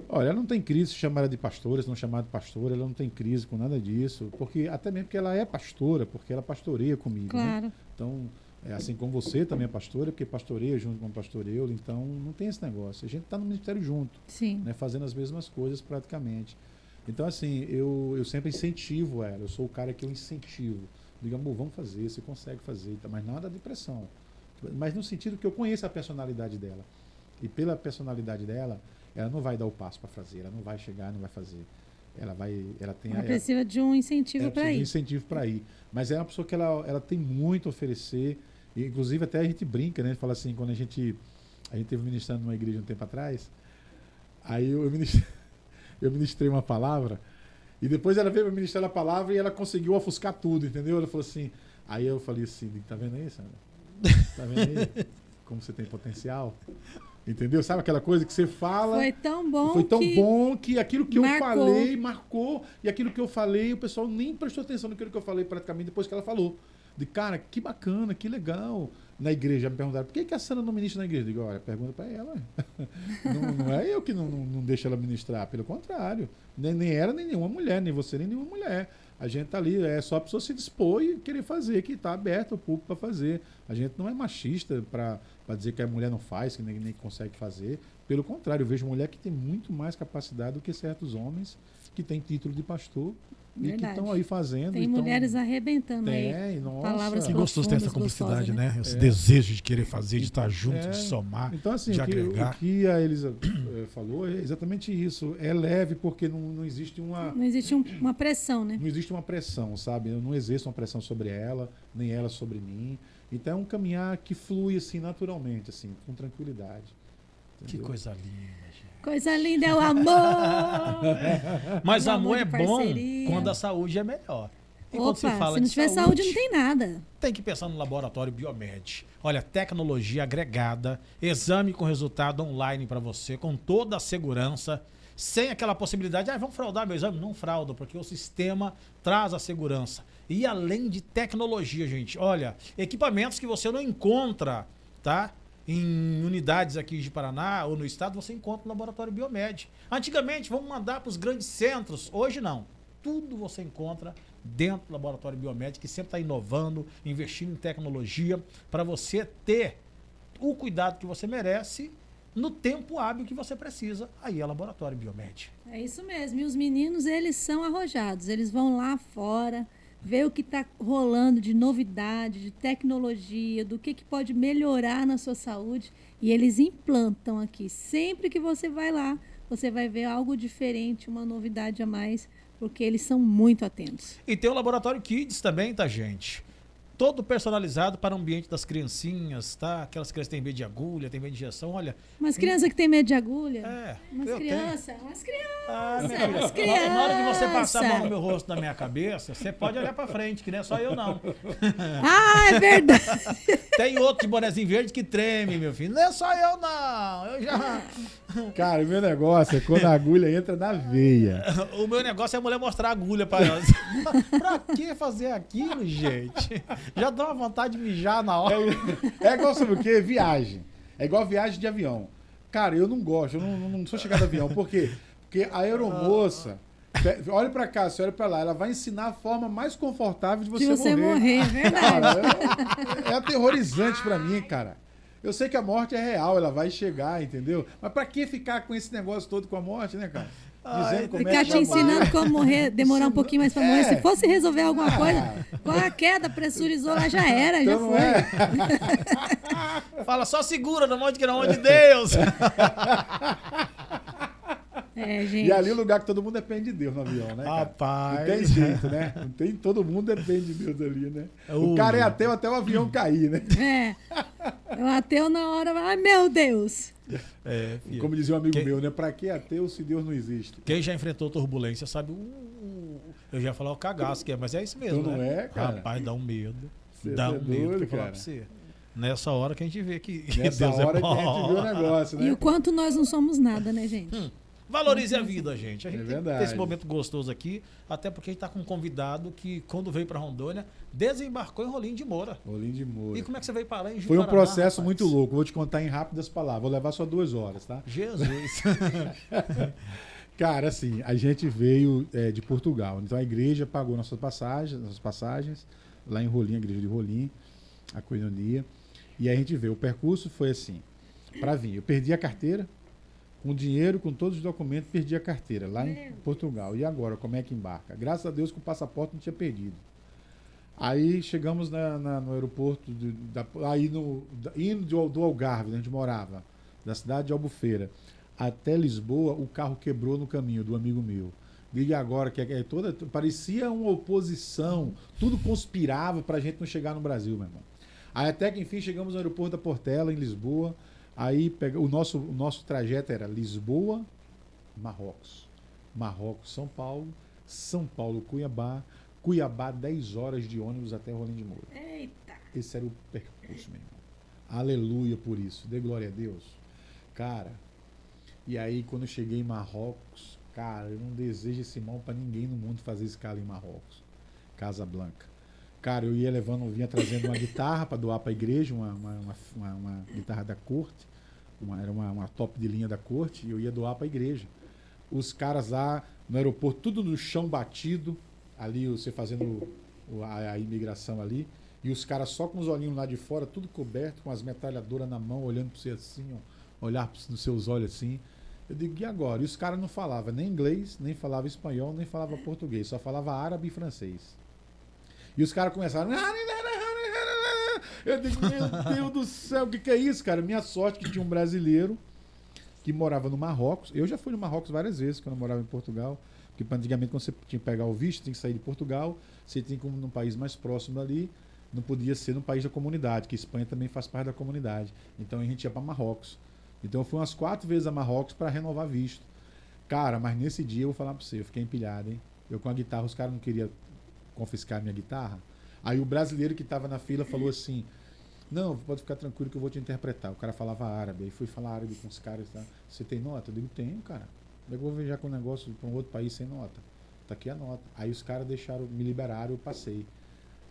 Olha, ela não tem crise se chamar ela de pastora, se não chamar de pastora, ela não tem crise com nada disso, até mesmo porque ela é pastora, porque ela pastoreia comigo. Claro. Né? Então, Assim como você também é pastora, porque pastoreia junto com o pastor Eulo, então não tem esse negócio. A gente está no ministério junto, Sim. né, fazendo as mesmas coisas praticamente. Então, assim, eu sempre incentivo ela, eu sou o cara que eu incentivo. Digo, amor, vamos fazer, você consegue fazer, mas nada de pressão. Mas no sentido que eu conheço a personalidade dela. E pela personalidade dela, ela não vai dar o passo para fazer, ela não vai chegar, não vai fazer. Ela precisa de um incentivo para ir. De um incentivo para ir. Mas é uma pessoa que ela tem muito a oferecer. E, inclusive, até a gente brinca, né? Fala assim, quando a gente teve ministrando numa igreja um tempo atrás, aí eu ministrei uma palavra, e depois ela veio me ministrar a palavra e ela conseguiu ofuscar tudo, entendeu? Ela falou assim, aí eu falei assim, tá vendo aí, Sandra? Tá vendo aí? Como você tem potencial? Entendeu? Sabe aquela coisa que você fala... Foi tão bom que aquilo que marcou. eu falei marcou. E aquilo que eu falei, o pessoal nem prestou atenção naquilo que eu falei praticamente depois que ela falou. De cara, que bacana, que legal. Na igreja, me perguntaram, por que a Sandra não ministra na igreja? Eu digo, olha, pergunta para ela. Não é eu que não deixo ela ministrar, pelo contrário. Nem ela, nem nenhuma mulher, nem você, nem nenhuma mulher. A gente tá ali, é só a pessoa se dispor e querer fazer, que está aberto ao público para fazer. A gente não é machista para dizer que a mulher não faz, que nem consegue fazer. Pelo contrário, eu vejo mulher que tem muito mais capacidade do que certos homens que têm título de pastor. Verdade. E que estão aí fazendo. Tem mulheres arrebentando aí. Nossa. Palavras que gostoso ter essa cumplicidade, gostosas, né? Esse desejo de querer fazer, de estar junto, de somar, então, assim, de agregar. O que a Elisa falou é exatamente isso. É leve porque não existe uma... Não existe uma pressão, né? Não existe uma pressão, sabe? Eu não exerço uma pressão sobre ela, nem ela sobre mim. Então é um caminhar que flui assim, naturalmente, assim, com tranquilidade. Que Entendeu? coisa linda, gente. Coisa linda é o amor! Mas o amor é bom parceria. quando a saúde é melhor. E Opa, se fala se não tiver saúde, não tem nada. Tem que pensar no laboratório Biomed. Olha, tecnologia agregada, exame com resultado online para você, com toda a segurança, sem aquela possibilidade, vamos fraudar meu exame? Não frauda, porque o sistema traz a segurança. E além de tecnologia, gente, olha, equipamentos que você não encontra, tá? Em unidades aqui de Paraná ou no estado, você encontra no laboratório Biomed. Antigamente, vamos mandar para os grandes centros. Hoje não. Tudo você encontra dentro do laboratório Biomed, que sempre está inovando, investindo em tecnologia, para você ter o cuidado que você merece no tempo hábil que você precisa. Aí é laboratório Biomed. É isso mesmo. E os meninos, eles são arrojados. Eles vão lá fora, ver o que está rolando de novidade, de tecnologia, do que pode melhorar na sua saúde. E eles implantam aqui. Sempre que você vai lá, você vai ver algo diferente, uma novidade a mais, porque eles são muito atentos. E tem o Laboratório Kids também, tá, gente? Todo personalizado para o ambiente das criancinhas, tá? Aquelas crianças que têm medo de agulha, têm medo de injeção, olha. Umas crianças que têm medo de agulha? Umas crianças. Umas crianças. Na hora de você passar a mão no meu rosto, na minha cabeça, você pode olhar para frente, que não é só eu, não. É verdade. Tem outro de bonezinho verde que treme, meu filho. Não é só eu, não. Eu já... Cara, o meu negócio é quando a agulha entra na veia. O meu negócio é a mulher mostrar a agulha para elas. Pra que fazer aquilo, gente? Já dá uma vontade de mijar na hora. É igual, sabe o quê? Viagem. É igual viagem de avião. Cara, eu não gosto, eu não sou chegado a avião. Por quê? Porque a aeromoça, olha pra cá, você olha pra lá, ela vai ensinar a forma mais confortável de você morrer. É verdade. Cara, é aterrorizante pra mim, cara. Eu sei que a morte é real, ela vai chegar, entendeu? Mas pra que ficar com esse negócio todo com a morte, né, cara? Dizendo como ficar te ensinando como morrer, demorar um pouquinho mais pra morrer. Se fosse resolver alguma coisa, com a queda, pressurizou lá, já era, então já foi. Fala, só segura, no nome de Deus. Gente. E ali é o lugar que todo mundo depende de Deus no avião, né, cara? Rapaz. Não tem jeito, né? Não tem, todo mundo depende de Deus ali, né? O cara é ateu até o avião cair, né? O ateu na hora, ai meu Deus. Como dizia um amigo meu, né? Pra que ateu se Deus não existe? Quem já enfrentou turbulência sabe eu já ia falar o cagaço que é, mas é isso mesmo, então não né? É, cara? Rapaz, dá um medo. Você dá um medo doido, pra falar cara. pra você. Nessa hora que a gente vê que Nessa Deus hora é bom. que a gente vê o negócio, né? E o quanto nós não somos nada, né, gente? Valorize a vida, gente. A gente tem que ter verdade. esse momento gostoso aqui, até porque a gente tá com um convidado que, quando veio pra Rondônia, desembarcou em Rolim de Moura. Rolim de Moura. E como é que você veio parar em Foi um Ji-Paraná, processo rapaz? muito louco. Vou te contar em rápidas palavras. Vou levar só 2 horas, tá? Jesus. Cara, assim, a gente veio de Portugal. Então a igreja pagou nossas passagens lá em Rolim, a igreja de Rolim. a Koinonia. E aí a gente vê, o percurso foi assim, para vir. Eu perdi a carteira, com dinheiro, com todos os documentos, perdi a carteira lá em Portugal. E agora, como é que embarca? Graças a Deus que o passaporte não tinha perdido. Aí chegamos no aeroporto, indo do Algarve, onde a gente morava, da cidade de Albufeira, até Lisboa, o carro quebrou no caminho do amigo meu. E agora, parecia uma oposição, tudo conspirava para a gente não chegar no Brasil, meu irmão. Aí até que enfim chegamos no aeroporto da Portela, em Lisboa. Aí o nosso trajeto era Lisboa, Marrocos. Marrocos, São Paulo, Cuiabá. Cuiabá, 10 horas de ônibus até Rolim de Moura. Eita! Esse era o percurso, meu irmão. Aleluia por isso. Dê glória a Deus. Cara, e aí quando eu cheguei em Marrocos, cara, eu não desejo esse mal para ninguém no mundo fazer escala em Marrocos. Casablanca. Cara, eu vinha trazendo uma guitarra para doar para a igreja, uma guitarra da corte, era uma top de linha da corte, e eu ia doar para a igreja. Os caras lá no aeroporto, tudo no chão batido, ali você fazendo a imigração ali, e os caras só com os olhinhos lá de fora, tudo coberto, com as metralhadoras na mão, olhando para você assim, ó, olhar nos seus olhos assim. Eu digo, e agora? E os caras não falavam nem inglês, nem falavam espanhol, nem falavam português, só falava árabe e francês. E os caras começaram. Eu digo, meu Deus do céu, o que é isso, cara? Minha sorte que tinha um brasileiro que morava no Marrocos. Eu já fui no Marrocos várias vezes, quando eu morava em Portugal. Porque antigamente, quando você tinha que pegar o visto, tinha que sair de Portugal, você tinha que ir num país mais próximo ali, não podia ser num país da comunidade, que a Espanha também faz parte da comunidade. Então a gente ia para Marrocos. Então eu fui umas 4 vezes a Marrocos para renovar visto. Cara, mas nesse dia eu vou falar para você, eu fiquei empilhado, hein? Eu com a guitarra, os caras não queriam confiscar a minha guitarra. Aí o brasileiro que estava na fila falou assim, não, pode ficar tranquilo que eu vou te interpretar. O cara falava árabe, aí fui falar árabe com os caras. Tá? Você tem nota? Eu digo, tenho, cara. Eu vou viajar com um negócio para um outro país sem nota. Tá aqui a nota. Aí os caras me liberaram, eu passei.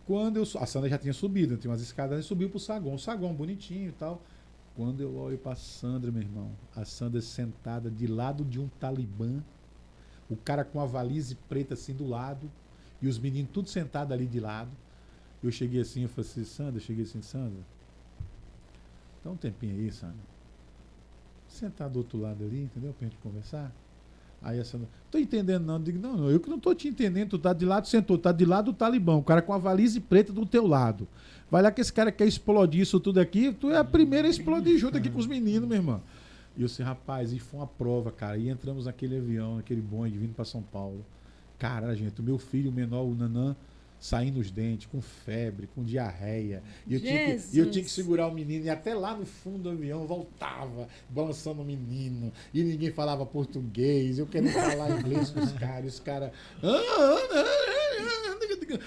Quando a Sandra já tinha subido, tinha umas escadas, subiu pro saguão. O saguão bonitinho e tal. Quando eu olho pra Sandra, meu irmão, a Sandra sentada de lado de um talibã, o cara com a valise preta assim do lado, e os meninos tudo sentados ali de lado. Eu cheguei assim, eu falei assim, Sandra, dá um tempinho aí, Sandra. Sentar do outro lado ali, entendeu? Pra gente conversar. Aí a Sandra, tô entendendo não. Eu digo, não, eu que não tô te entendendo, tu tá de lado, sentou, tá de lado do talibã, o cara com a valise preta do teu lado. Vai lá que esse cara quer explodir isso tudo aqui, tu é a primeira a explodir junto aqui com os meninos, meu irmão. E eu disse, rapaz, e foi uma prova, cara. E entramos naquele avião, naquele Boeing, vindo pra São Paulo. Cara, gente, o meu filho menor, o Nanã, saindo os dentes, com febre, com diarreia. E eu tinha que segurar o menino. E até lá no fundo do avião voltava, balançando o menino. E ninguém falava português. Eu querendo falar inglês com os caras. E os caras...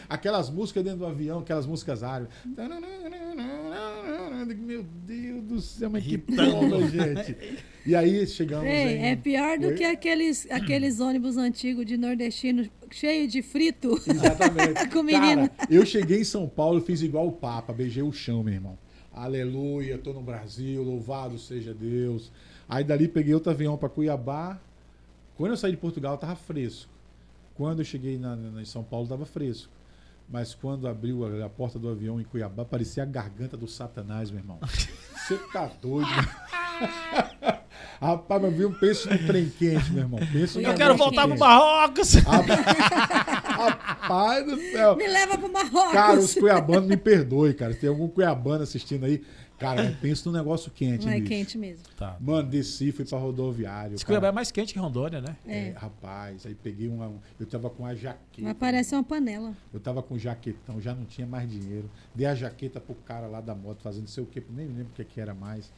Aquelas músicas dentro do avião, aquelas músicas árabes. Meu Deus do céu, mas que prova, gente. E aí chegamos É pior do que aqueles ônibus antigos de nordestino cheio de frito. Exatamente. Com menino. Cara, eu cheguei em São Paulo, fiz igual o Papa, beijei o chão, meu irmão. Aleluia, tô no Brasil, louvado seja Deus. Aí dali peguei outro avião para Cuiabá. Quando eu saí de Portugal, tava fresco. Quando eu cheguei em São Paulo, tava fresco. Mas quando abriu a porta do avião em Cuiabá, parecia a garganta do Satanás, meu irmão. Você tá doido, meu? Rapaz, eu vi um penso no trem quente, meu irmão. Eu quero voltar pro Marrocos. Rapaz do céu. Me leva pro Marrocos. Cara, os cuiabanos me perdoem, cara. Se tem algum cuiabano assistindo aí, cara, eu penso num negócio quente, Não é bicho. quente mesmo. Tá. Mano, desci, fui pra rodoviário. Esse Cuiabá é mais quente que Rondônia, né? Rapaz, aí peguei eu tava com a jaqueta. Mas parece uma panela. Eu tava com jaquetão, já não tinha mais dinheiro. Dei a jaqueta pro cara lá da moto, fazendo não sei o que, nem me lembro o que era mais.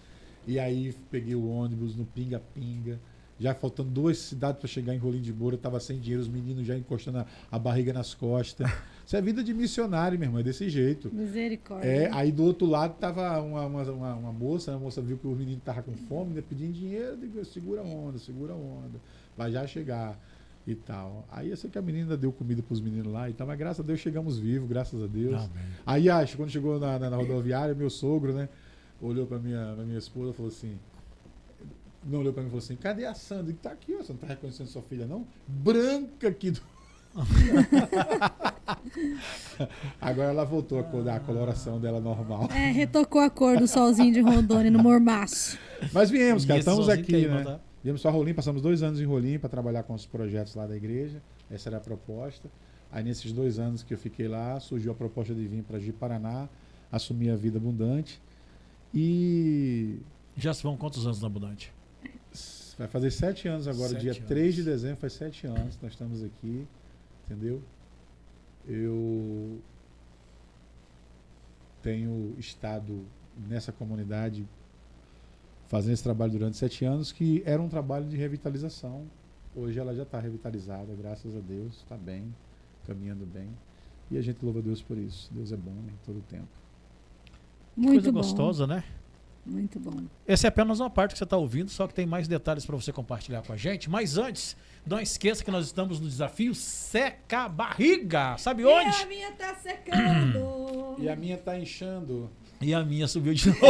E aí peguei o ônibus no Pinga-Pinga. Já faltando 2 cidades para chegar em Rolim de Moura, eu tava sem dinheiro, os meninos já encostando a barriga nas costas. Isso é vida de missionário, meu irmão, é desse jeito. Misericórdia. Aí do outro lado tava uma moça, a moça viu que o menino tava com fome, né, pedindo dinheiro, digo, segura a onda, vai já chegar e tal. Aí eu sei que a menina deu comida pros meninos lá e tal, mas graças a Deus chegamos vivos, graças a Deus. Amém. Aí quando chegou na rodoviária, meu sogro, né, olhou pra minha esposa e falou assim, não olhou pra mim e falou assim, cadê a Sandra? Tá aqui, ó, você não tá reconhecendo sua filha, não? Branca aqui do... Agora ela voltou a coloração dela normal. Retocou a cor do solzinho de Rondônia no mormaço. Mas viemos, cara, E esse estamos solzinho aqui, queima, né? tá? Viemos para Rolim, passamos 2 anos em Rolim para trabalhar com os projetos lá da igreja. Essa era a proposta. Aí nesses 2 anos que eu fiquei lá, surgiu a proposta de vir para Ji-Paraná, assumir a vida abundante. E Já se vão quantos anos na Abundante? vai fazer 7 anos agora, 7 dia anos. 3 de dezembro, faz 7 anos que nós estamos aqui, entendeu? Eu tenho estado nessa comunidade fazendo esse trabalho durante 7 anos, que era um trabalho de revitalização. Hoje ela já está revitalizada, graças a Deus, está bem, caminhando bem. E a gente louva a Deus por isso. Deus é bom em todo o tempo. Muito Coisa bom. gostosa, né? Muito bom. Essa é apenas uma parte que você está ouvindo, só que tem mais detalhes para você compartilhar com a gente. Mas antes, não esqueça que nós estamos no desafio Seca a Barriga. Sabe onde? A minha tá secando. E a minha está inchando. E a minha subiu de novo.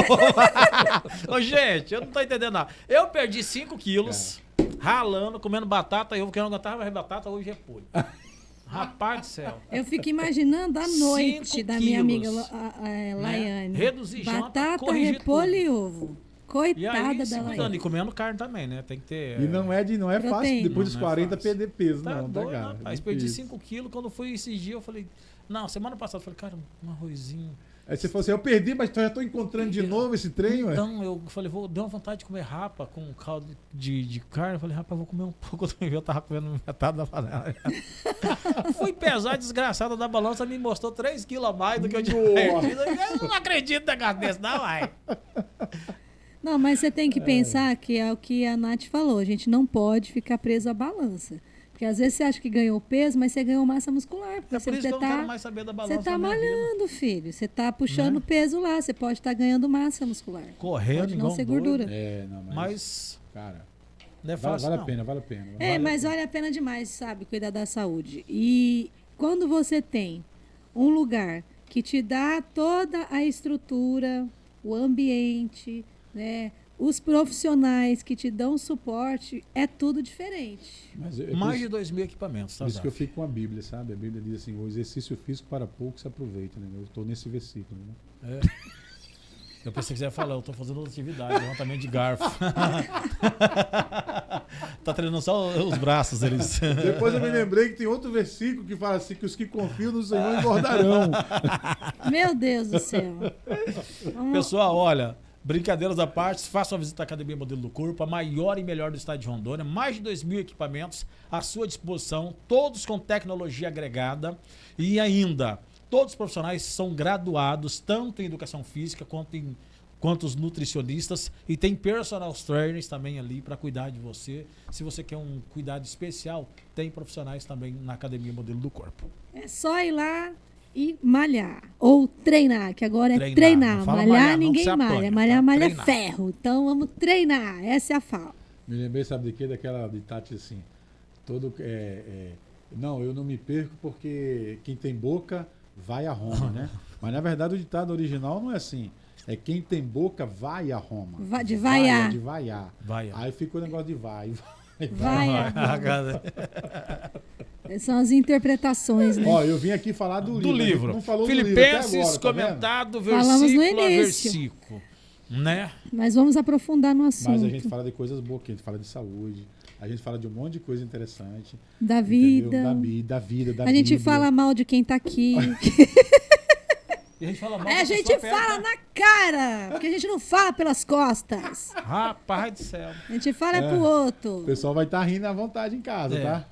Ô, gente, eu não tô entendendo nada. Eu perdi 5 quilos, ralando, comendo batata. Eu que não aguentava mais batata, hoje é repolho. Rapaz do céu. Eu fico imaginando a noite 5 da minha amiga quilos, Laiane. Reduzir janta, Batata, corrigir repolho tudo. e ovo. E Coitada aí, da se cuidando, Laiane. e comendo carne também, né? Tem que ter... E não é fácil, Proteína. depois dos Não é 40, fácil. perder peso, Tá não, tá, doido, cara? rapaz. É Perdi difícil. 5 quilos. Quando fui esses dias, eu falei... Não, semana passada, eu falei, cara, um arrozinho. Aí você falou assim, eu perdi, mas já estou encontrando de novo esse trem, ué. Então, eu falei, deu uma vontade de comer rapa com caldo de carne. Eu falei, rapaz, vou comer um pouco. Eu tava comendo metade da panela. Fui pesar, desgraçada da balança, me mostrou 3 quilos a mais do que eu tinha perdido. Eu não acredito na negócio desse, não, vai. Não, mas você tem que pensar que é o que a Nath falou. A gente não pode ficar preso à balança. Porque às vezes você acha que ganhou peso, mas você ganhou massa muscular. Porque É por isso que eu não tá, quero mais saber da balança você tá na minha vida. malhando, filho. Você tá puxando peso lá. Você pode estar ganhando massa muscular. Correndo, Pode não igual ser um doido. gordura. Não, Mas cara, não é vale, fácil, vale não. a pena, vale a pena. Mas vale a pena demais, sabe? Cuidar da saúde. E quando você tem um lugar que te dá toda a estrutura, o ambiente, né? Os profissionais que te dão suporte, é tudo diferente. Mas Mais de 2.000 equipamentos, tá? por isso que eu Zaf? fico com a Bíblia, sabe? A Bíblia diz assim, o exercício físico para pouco se aproveita, né? Eu estou nesse versículo, né? Eu pensei que você ia falar, eu tô fazendo outra atividade, levantamento de garfo. Tá treinando só os braços, eles. Depois eu me lembrei que tem outro versículo que fala assim, que os que confiam no Senhor engordarão. Meu Deus do céu. Pessoal, olha, brincadeiras à parte, faça uma visita à Academia Modelo do Corpo, a maior e melhor do estado de Rondônia, mais de 2.000 equipamentos à sua disposição, todos com tecnologia agregada e ainda todos os profissionais são graduados tanto em educação física quanto os nutricionistas e tem personal trainers também ali para cuidar de você. Se você quer um cuidado especial, tem profissionais também na Academia Modelo do Corpo. É só ir lá e malhar. Ou treinar, que agora é Treinar. treinar. Não fala Malhar, malhar, não, que ninguém você malha. apanha, Malhar, tá? malha Treinar. ferro. Então vamos treinar. Essa é a fala. Me lembrei, sabe de quê? Daquela de Tati assim, não, eu não me perco porque quem tem boca vai a Roma, né? Mas na verdade o ditado original não é assim. É quem tem boca vai a Roma. De vaiar. De vaiar. Vai. Aí ficou o negócio de vai. Vai. São as interpretações, né? Ó, eu vim aqui falar do livro. A gente livro. Não falou do livro até Filipenses, agora, tá vendo? comentado Falamos no versículo a início. versículo. Né? Mas vamos aprofundar no assunto. Mas a gente fala de coisas boas, que a gente fala de saúde, a gente fala de um monte de coisa interessante. Da entendeu? vida. Da vida, da A gente Bíblia. fala mal de quem tá aqui. E a gente fala mal A da gente pessoa perto, fala né? na cara. Porque a gente não fala pelas costas. Rapaz do céu. A gente fala pro outro. O pessoal vai estar rindo à vontade em casa, É. tá?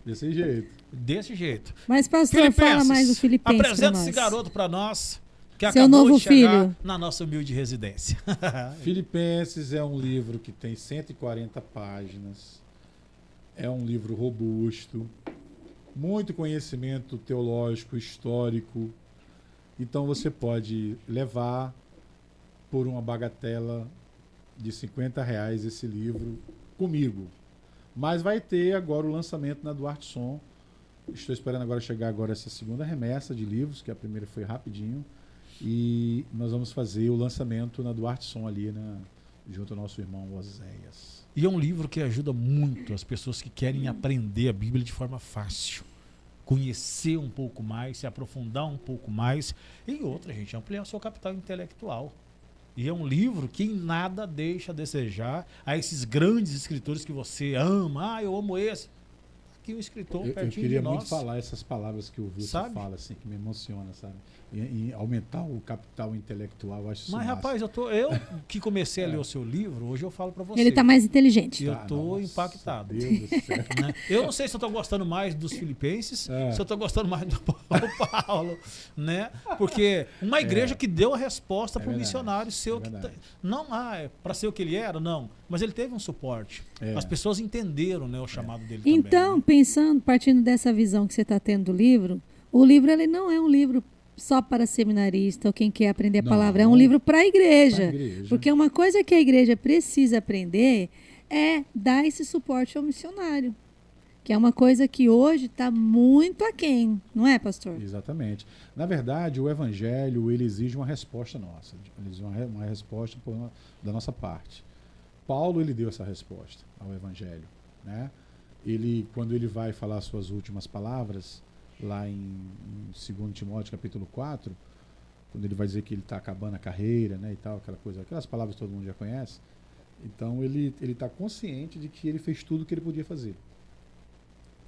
Desse jeito. Desse jeito. Mas, pastor, fala mais do Filipenses pra apresenta nós. esse garoto pra nós, que Seu acabou novo de chegar filho. na nossa humilde residência. Filipenses é um livro que tem 140 páginas. É um livro robusto. Muito conhecimento teológico, histórico. Então você pode levar por uma bagatela de R$50 esse livro comigo. Mas vai ter agora o lançamento na Duarte Som. Estou esperando agora chegar agora essa segunda remessa de livros, que a primeira foi rapidinho. E nós vamos fazer o lançamento na Duarte Som ali, junto ao nosso irmão Oséias. E é um livro que ajuda muito as pessoas que querem aprender a Bíblia de forma fácil. conhecer um pouco mais, se aprofundar um pouco mais. E outra, gente, ampliar o seu capital intelectual. E é um livro que em nada deixa a desejar a esses grandes escritores que você ama. Eu amo esse. Aqui o escritor Eu pertinho queria de nós. muito falar essas palavras que o Wilson fala, assim, que me emociona, sabe? E aumentar o capital intelectual, eu acho isso Mas, massa. rapaz, eu que comecei a ler o seu livro, hoje eu falo pra você. Ele está mais inteligente. Eu tô impactado. Deus do céu. Né? Eu não sei se eu tô gostando mais dos filipenses, se eu tô gostando mais do Paulo, né? Porque uma igreja que deu a resposta para o missionário seu, não para ser o que ele era, não, mas ele teve um suporte. As pessoas entenderam, né, o chamado dele também. Então, né? pensando, partindo dessa visão que você está tendo do livro, o livro ele não é um livro só para seminarista ou quem quer aprender a palavra, é um livro para a igreja. Porque uma coisa que a igreja precisa aprender é dar esse suporte ao missionário, que é uma coisa que hoje está muito aquém, não é, pastor? Exatamente. Na verdade, o evangelho ele exige uma resposta nossa, ele exige uma resposta da nossa parte. Paulo ele deu essa resposta ao evangelho, né? Ele, quando ele vai falar suas últimas palavras, lá em 2 Timóteo capítulo 4, quando ele vai dizer que ele está acabando a carreira, né, e tal, aquelas palavras que todo mundo já conhece. Então ele está consciente de que ele fez tudo o que ele podia fazer.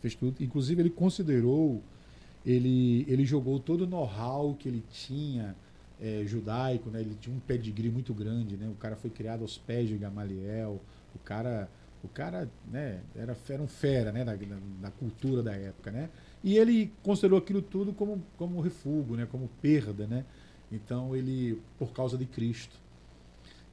Fez tudo, inclusive ele considerou, ele jogou todo o know-how que ele tinha judaico, né, ele tinha um pedigree muito grande, né, o cara foi criado aos pés de Gamaliel, o cara, né, era um fera, né, na cultura da época, né? E ele considerou aquilo tudo como refúgio, né, como perda, né? Então ele, por causa de Cristo,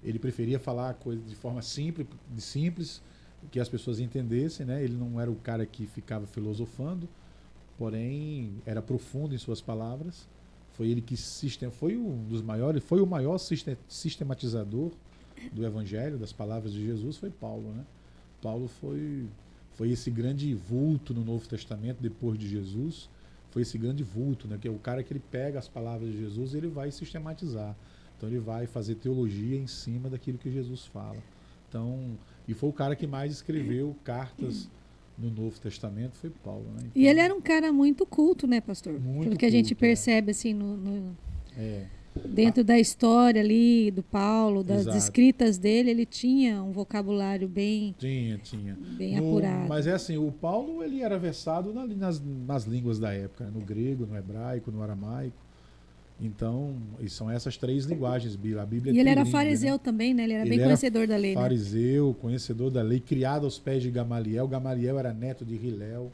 ele preferia falar a coisa de forma simples, que as pessoas entendessem, né? Ele não era o cara que ficava filosofando, porém era profundo em suas palavras. Foi ele que foi um dos maiores, foi o maior sistematizador do Evangelho, das palavras de Jesus, foi Paulo, né? Paulo foi esse grande vulto no Novo Testamento, depois de Jesus, foi esse grande vulto, né? Que é o cara que ele pega as palavras de Jesus e ele vai sistematizar. Então ele vai fazer teologia em cima daquilo que Jesus fala. Então, e foi o cara que mais escreveu cartas no Novo Testamento, foi Paulo, né? Então, e ele era um cara muito culto, né, pastor? Muito Pelo que a gente culto, percebe assim dentro da história ali do Paulo, das escritas dele, ele tinha um vocabulário bem apurado. Mas é assim, o Paulo ele era versado nas línguas da época, né? No grego, no hebraico, no aramaico. Então, e são essas três linguagens, a Bíblia. E ele era fariseu, né? Também, né? Ele era bem conhecedor da lei, fariseu, né? Conhecedor da lei, criado aos pés de Gamaliel. Gamaliel era neto de Hilel,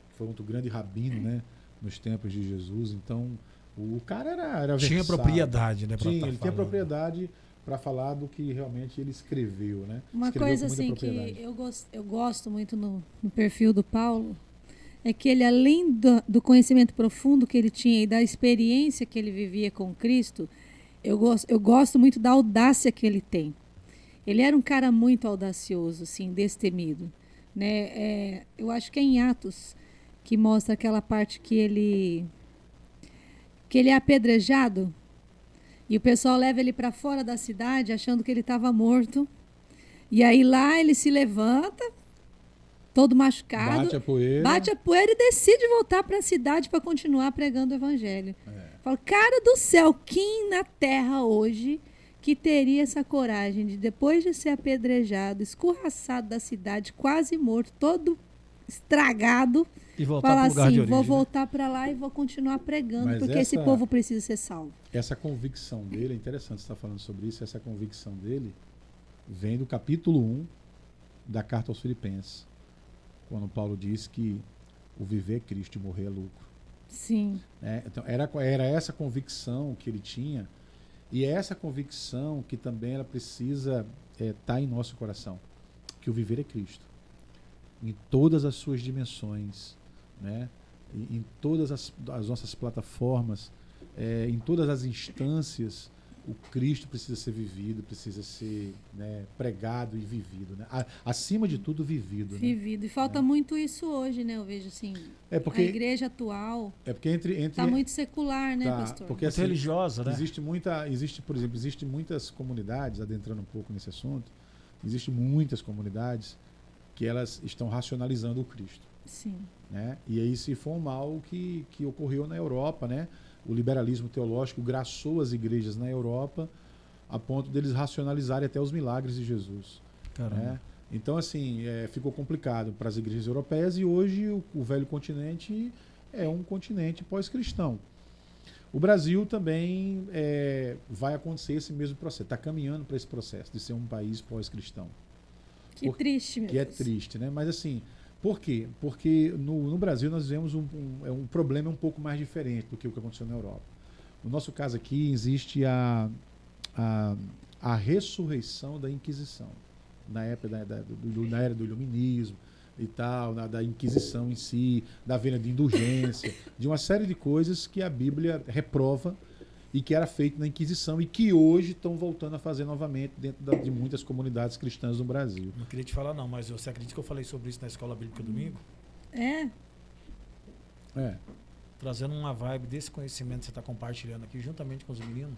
que foi um grande rabino, né? Nos tempos de Jesus. Então, o cara era tinha versado. propriedade, né? Sim, ele tinha propriedade para falar do que realmente ele escreveu, né? Uma coisa assim que eu gosto muito no perfil do Paulo é que ele, além do conhecimento profundo que ele tinha e da experiência que ele vivia com Cristo, eu gosto muito da audácia que ele tem. Ele era um cara muito audacioso, assim, destemido, né? Eu acho que é em Atos que mostra aquela parte que ele é apedrejado e o pessoal leva ele para fora da cidade achando que ele estava morto. E aí lá ele se levanta, todo machucado, bate a poeira e decide voltar para a cidade para continuar pregando o evangelho. Fala, cara do céu, quem na terra hoje que teria essa coragem de, depois de ser apedrejado, escorraçado da cidade, quase morto, todo estragado, e voltar falar pro lugar assim, de origem, vou voltar para lá e vou continuar pregando, mas porque esse povo precisa ser salvo. Essa convicção dele, é interessante você estar falando sobre isso, essa convicção dele vem do capítulo 1 da carta aos Filipenses, quando Paulo diz que o viver é Cristo e morrer é lucro. Sim. Então era essa convicção que ele tinha, e é essa convicção que também ela precisa estar em nosso coração, que o viver é Cristo, em todas as suas dimensões, né? Em todas as nossas plataformas, em todas as instâncias, o Cristo precisa ser vivido, precisa ser, né, pregado e vivido, né? Acima de tudo, vivido. Vivido. Né? E falta muito isso hoje, né? Eu vejo assim. Porque, a igreja atual está muito secular, né, pastor? Porque assim, religiosa, né? Por exemplo, existe muitas comunidades, adentrando um pouco nesse assunto, existem muitas comunidades que elas estão racionalizando o Cristo. Sim. Né? E aí se foi um mal que ocorreu na Europa, né? O liberalismo teológico graçou as igrejas na Europa a ponto deles racionalizarem até os milagres de Jesus. Né? Então, assim, ficou complicado para as igrejas europeias, e hoje o velho continente é um continente pós-cristão. O Brasil também vai acontecer esse mesmo processo, está caminhando para esse processo de ser um país pós-cristão. Que triste, meu Que é Deus. triste, né? Mas assim, por quê? Porque no Brasil nós vivemos um problema um pouco mais diferente do que o que aconteceu na Europa. No nosso caso aqui existe a ressurreição da Inquisição, na época na era do Iluminismo e tal, da Inquisição em si, da venda de indulgência, de uma série de coisas que a Bíblia reprova e que era feito na Inquisição e que hoje estão voltando a fazer novamente dentro de muitas comunidades cristãs no Brasil. Não queria te falar não, mas você acredita que eu falei sobre isso na Escola Bíblica domingo? É? Trazendo uma vibe desse conhecimento que você está compartilhando aqui juntamente com os meninos.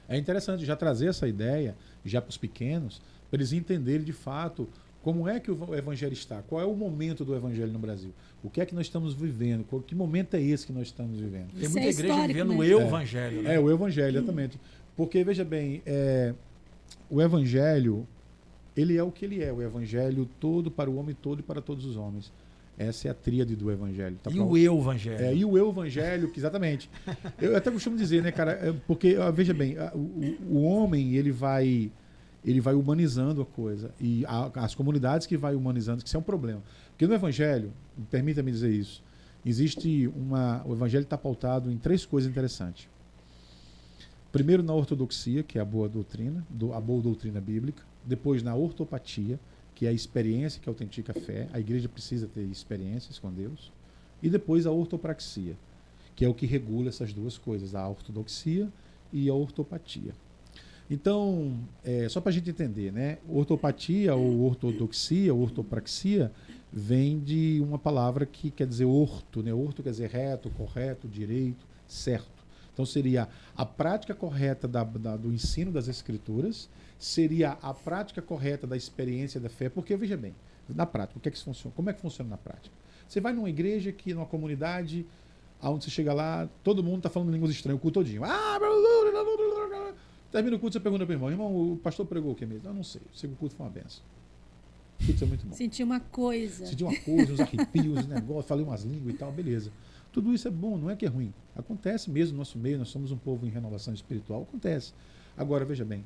É interessante já trazer essa ideia já para os pequenos, para eles entenderem de fato como é que o evangelho está, qual é o momento do evangelho no Brasil, o que é que nós estamos vivendo, que momento é esse que nós estamos vivendo. Tem Isso muita é igreja histórico, vivendo né? o eu-evangelho, né? O evangelho, exatamente. Porque, veja bem, o evangelho, ele é o que ele é, o evangelho todo para o homem todo e para todos os homens. Essa é a tríade do evangelho. Tá E o eu-evangelho. E o eu-evangelho, exatamente. Eu até costumo dizer, né, cara, porque, veja bem, o homem, ele vai humanizando a coisa. E as comunidades que vai humanizando, que isso é um problema. Porque no evangelho, permita-me dizer isso, o evangelho está pautado em 3 coisas interessantes. Primeiro, na ortodoxia, que é a boa doutrina bíblica. Depois, na ortopatia, que é a experiência que autentica a fé. A igreja precisa ter experiências com Deus. E depois a ortopraxia, que é o que regula essas 2 coisas, a ortodoxia e a ortopatia. Então, só para a gente entender, né? Ortopatia ou ortodoxia, ortopraxia, vem de uma palavra que quer dizer orto, né? Orto quer dizer reto, correto, direito, certo. Então seria a prática correta do ensino das Escrituras, seria a prática correta da experiência da fé, porque, veja bem, na prática, como é que funciona na prática? Você vai numa igreja, numa comunidade, onde você chega lá, todo mundo está falando línguas estranhas, o culto todinho. Termina o culto, você pergunta para o irmão, o pastor pregou o que mesmo? Eu não sei, o culto foi uma benção. O culto é muito bom. Senti uma coisa. Uns arrepios, uns negócios, falei umas línguas e tal, beleza. Tudo isso é bom, não é que é ruim. Acontece mesmo no nosso meio, nós somos um povo em renovação espiritual, acontece. Agora, veja bem,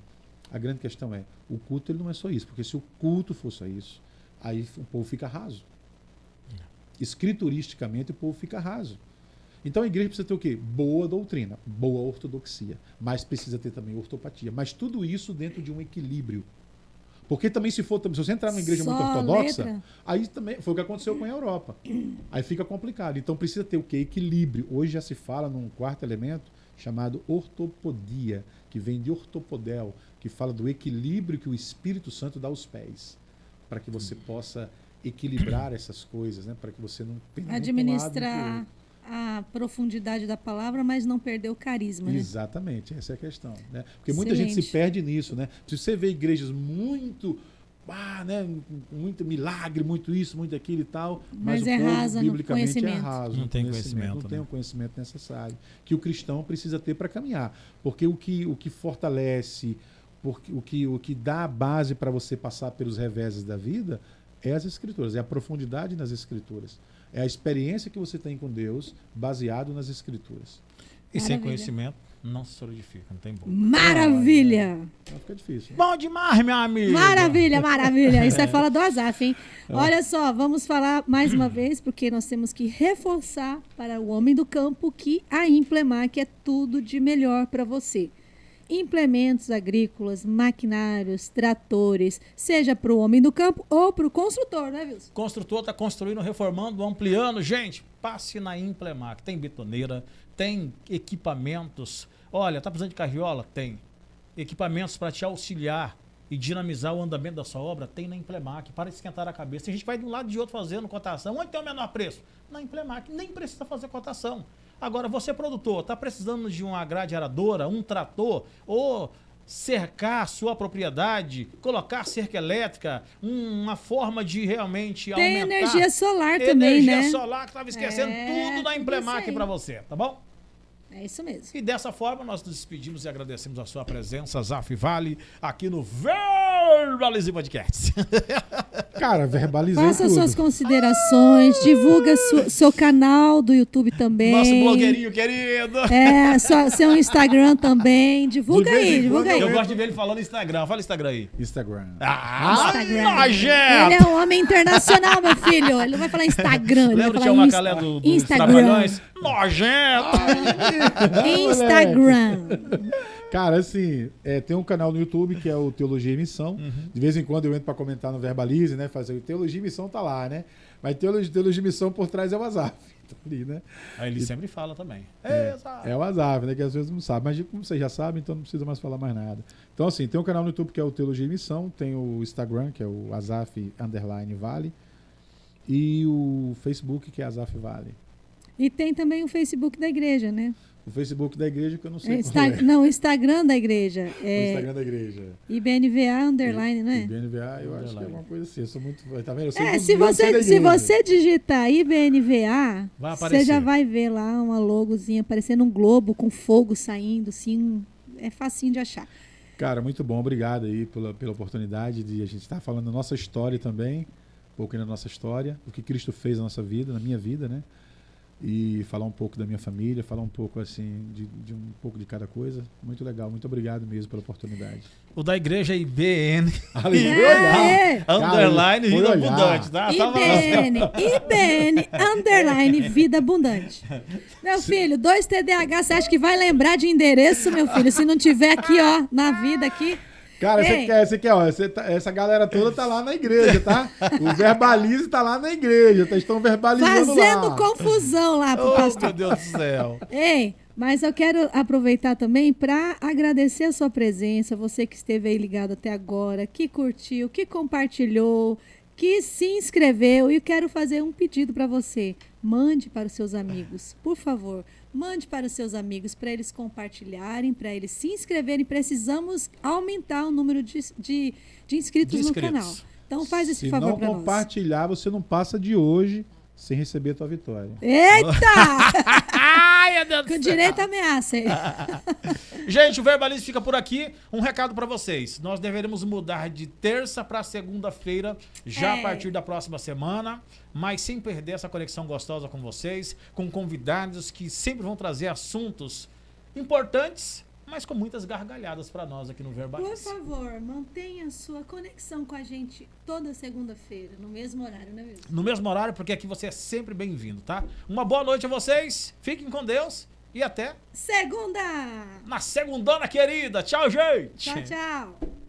a grande questão é, o culto ele não é só isso, porque se o culto for só isso, aí o povo fica raso. Escrituristicamente o povo fica raso. Então a igreja precisa ter o quê? Boa doutrina, boa ortodoxia, mas precisa ter também ortopatia. Mas tudo isso dentro de um equilíbrio. Porque também se você entrar numa igreja muito ortodoxa, aí também foi o que aconteceu com a Europa. Aí fica complicado. Então precisa ter o quê? Equilíbrio. Hoje já se fala num 4º elemento chamado ortopodia, que vem de ortopodel, que fala do equilíbrio que o Espírito Santo dá aos pés, para que você possa equilibrar essas coisas, né? Para que você não tenha administrar a profundidade da palavra, mas não perder o carisma, né? Exatamente, essa é a questão, né? Porque muita gente se perde nisso, né? Se você vê igrejas muito, né, muito milagre, muito isso, muito aquilo e tal, mas o é povo rasa biblicamente no é raso, não tem conhecimento, não tem o conhecimento necessário que o cristão precisa ter para caminhar, porque o que fortalece, o que dá a base para você passar pelos reveses da vida é as Escrituras, é a profundidade nas Escrituras. É a experiência que você tem com Deus baseado nas Escrituras. E sem conhecimento não se solidifica, não tem bom. Maravilha! Então fica difícil. Né? Bom demais, meu amigo! Maravilha, maravilha! Isso é fala do Azaf, hein? Olha só, vamos falar mais uma vez, porque nós temos que reforçar para o homem do campo que a Implemac é tudo de melhor para você. Implementos agrícolas, maquinários, tratores, seja para o homem do campo ou para o construtor, né, Wilson? O construtor está construindo, reformando, ampliando. Gente, passe na Implemac. Tem betoneira, tem equipamentos. Olha, tá precisando de carriola? Tem. Equipamentos para te auxiliar e dinamizar o andamento da sua obra? Tem na Implemac. Para de esquentar a cabeça. A gente vai de um lado e de outro fazendo cotação. Onde tem o menor preço? Na Implemac. Nem precisa fazer cotação. Agora, você produtor, está precisando de uma grade aradora, um trator ou cercar a sua propriedade, colocar cerca elétrica, uma forma de realmente Tem aumentar... energia solar também, né? Energia solar, que estava esquecendo tudo da tudo Empremac isso aí. para você, tá bom? É isso mesmo. E dessa forma nós nos despedimos e agradecemos a sua presença, Zaf Vale, aqui no Verbalize Podcast. Cara, verbalizei Faça tudo. suas considerações, divulga seu canal do YouTube também. Nosso blogueirinho querido. Seu Instagram também. Divulga De vez aí, em divulga quando aí. Eu gosto de ver ele falando Instagram. Fala Instagram aí. Instagram. Instagram. Nojento! Ele é um homem internacional, meu filho. Ele não vai falar Instagram, ele Lembra vai de falar uma calé dos Trapalhões? Nojento! Instagram. Cara, assim, tem um canal no YouTube que é o Teologia e Missão. De vez em quando eu entro pra comentar no Verbalize, né? Fazer Teologia e Missão tá lá, né? Mas Teologia e Missão por trás é o Azaf. Tá ali, né? Aí ele sempre fala também. É o Azaf, né? Que às vezes não sabe. Mas como vocês já sabem, então não precisa mais falar mais nada. Então, assim, tem um canal no YouTube que é o Teologia e Missão. Tem o Instagram, que é o Azaf_Vale. E o Facebook, que é Azaf Vale. E tem também o Facebook da igreja, né? O Facebook da igreja, que eu não sei qual é. Não, o Instagram da igreja. O Instagram da igreja. IBNVA underline, não é? IBNVA, eu acho que é alguma coisa assim. Eu sou muito. Tá vendo? Eu sei Se você digitar IBNVA, Vai você aparecer. já vai ver lá uma logozinha parecendo um globo com fogo saindo, assim. É facinho de achar. Cara, muito bom. Obrigado aí pela oportunidade de a gente estar falando da nossa história também. Um pouquinho da nossa história, do que Cristo fez na nossa vida, na minha vida, né? E falar um pouco da minha família, falar um pouco assim, de um pouco de cada coisa. Muito legal, muito obrigado mesmo pela oportunidade. O da igreja é IBN. Underline Foi Vida olhar. Abundante, tá? IBN underline Vida Abundante. Meu filho, 2 TDAH, você acha que vai lembrar de endereço, meu filho? Se não tiver aqui, ó, na vida aqui. Cara, Ei. você quer, ó, essa galera toda tá lá na igreja, tá? O Verbalize tá lá na igreja, estão verbalizando Fazendo lá. confusão lá pro Oh, pastor. meu Deus do céu. Ei, mas eu quero aproveitar também para agradecer a sua presença, você que esteve aí ligado até agora, que curtiu, que compartilhou, que se inscreveu. E quero fazer um pedido para você. Mande para os seus amigos, por favor. Mande para os seus amigos, para eles compartilharem, para eles se inscreverem. Precisamos aumentar o número de inscritos no canal. Então faz esse favor para Se nós. não compartilhar, você não passa de hoje sem receber a tua vitória. Eita! Ai, meu Deus do Com céu. direito à ameaça aí. Gente, o Verbalize fica por aqui. Um recado pra vocês. Nós deveremos mudar de terça pra segunda-feira, já a partir da próxima semana, mas sem perder essa conexão gostosa com vocês, com convidados que sempre vão trazer assuntos importantes, mas com muitas gargalhadas pra nós aqui no Por Verbalize. favor, mantenha sua conexão com a gente toda segunda-feira, no mesmo horário, não é mesmo? No mesmo horário, porque aqui você é sempre bem-vindo, tá? Uma boa noite a vocês, fiquem com Deus e até Segunda! na segundona, querida. Tchau, gente! Tchau, tchau!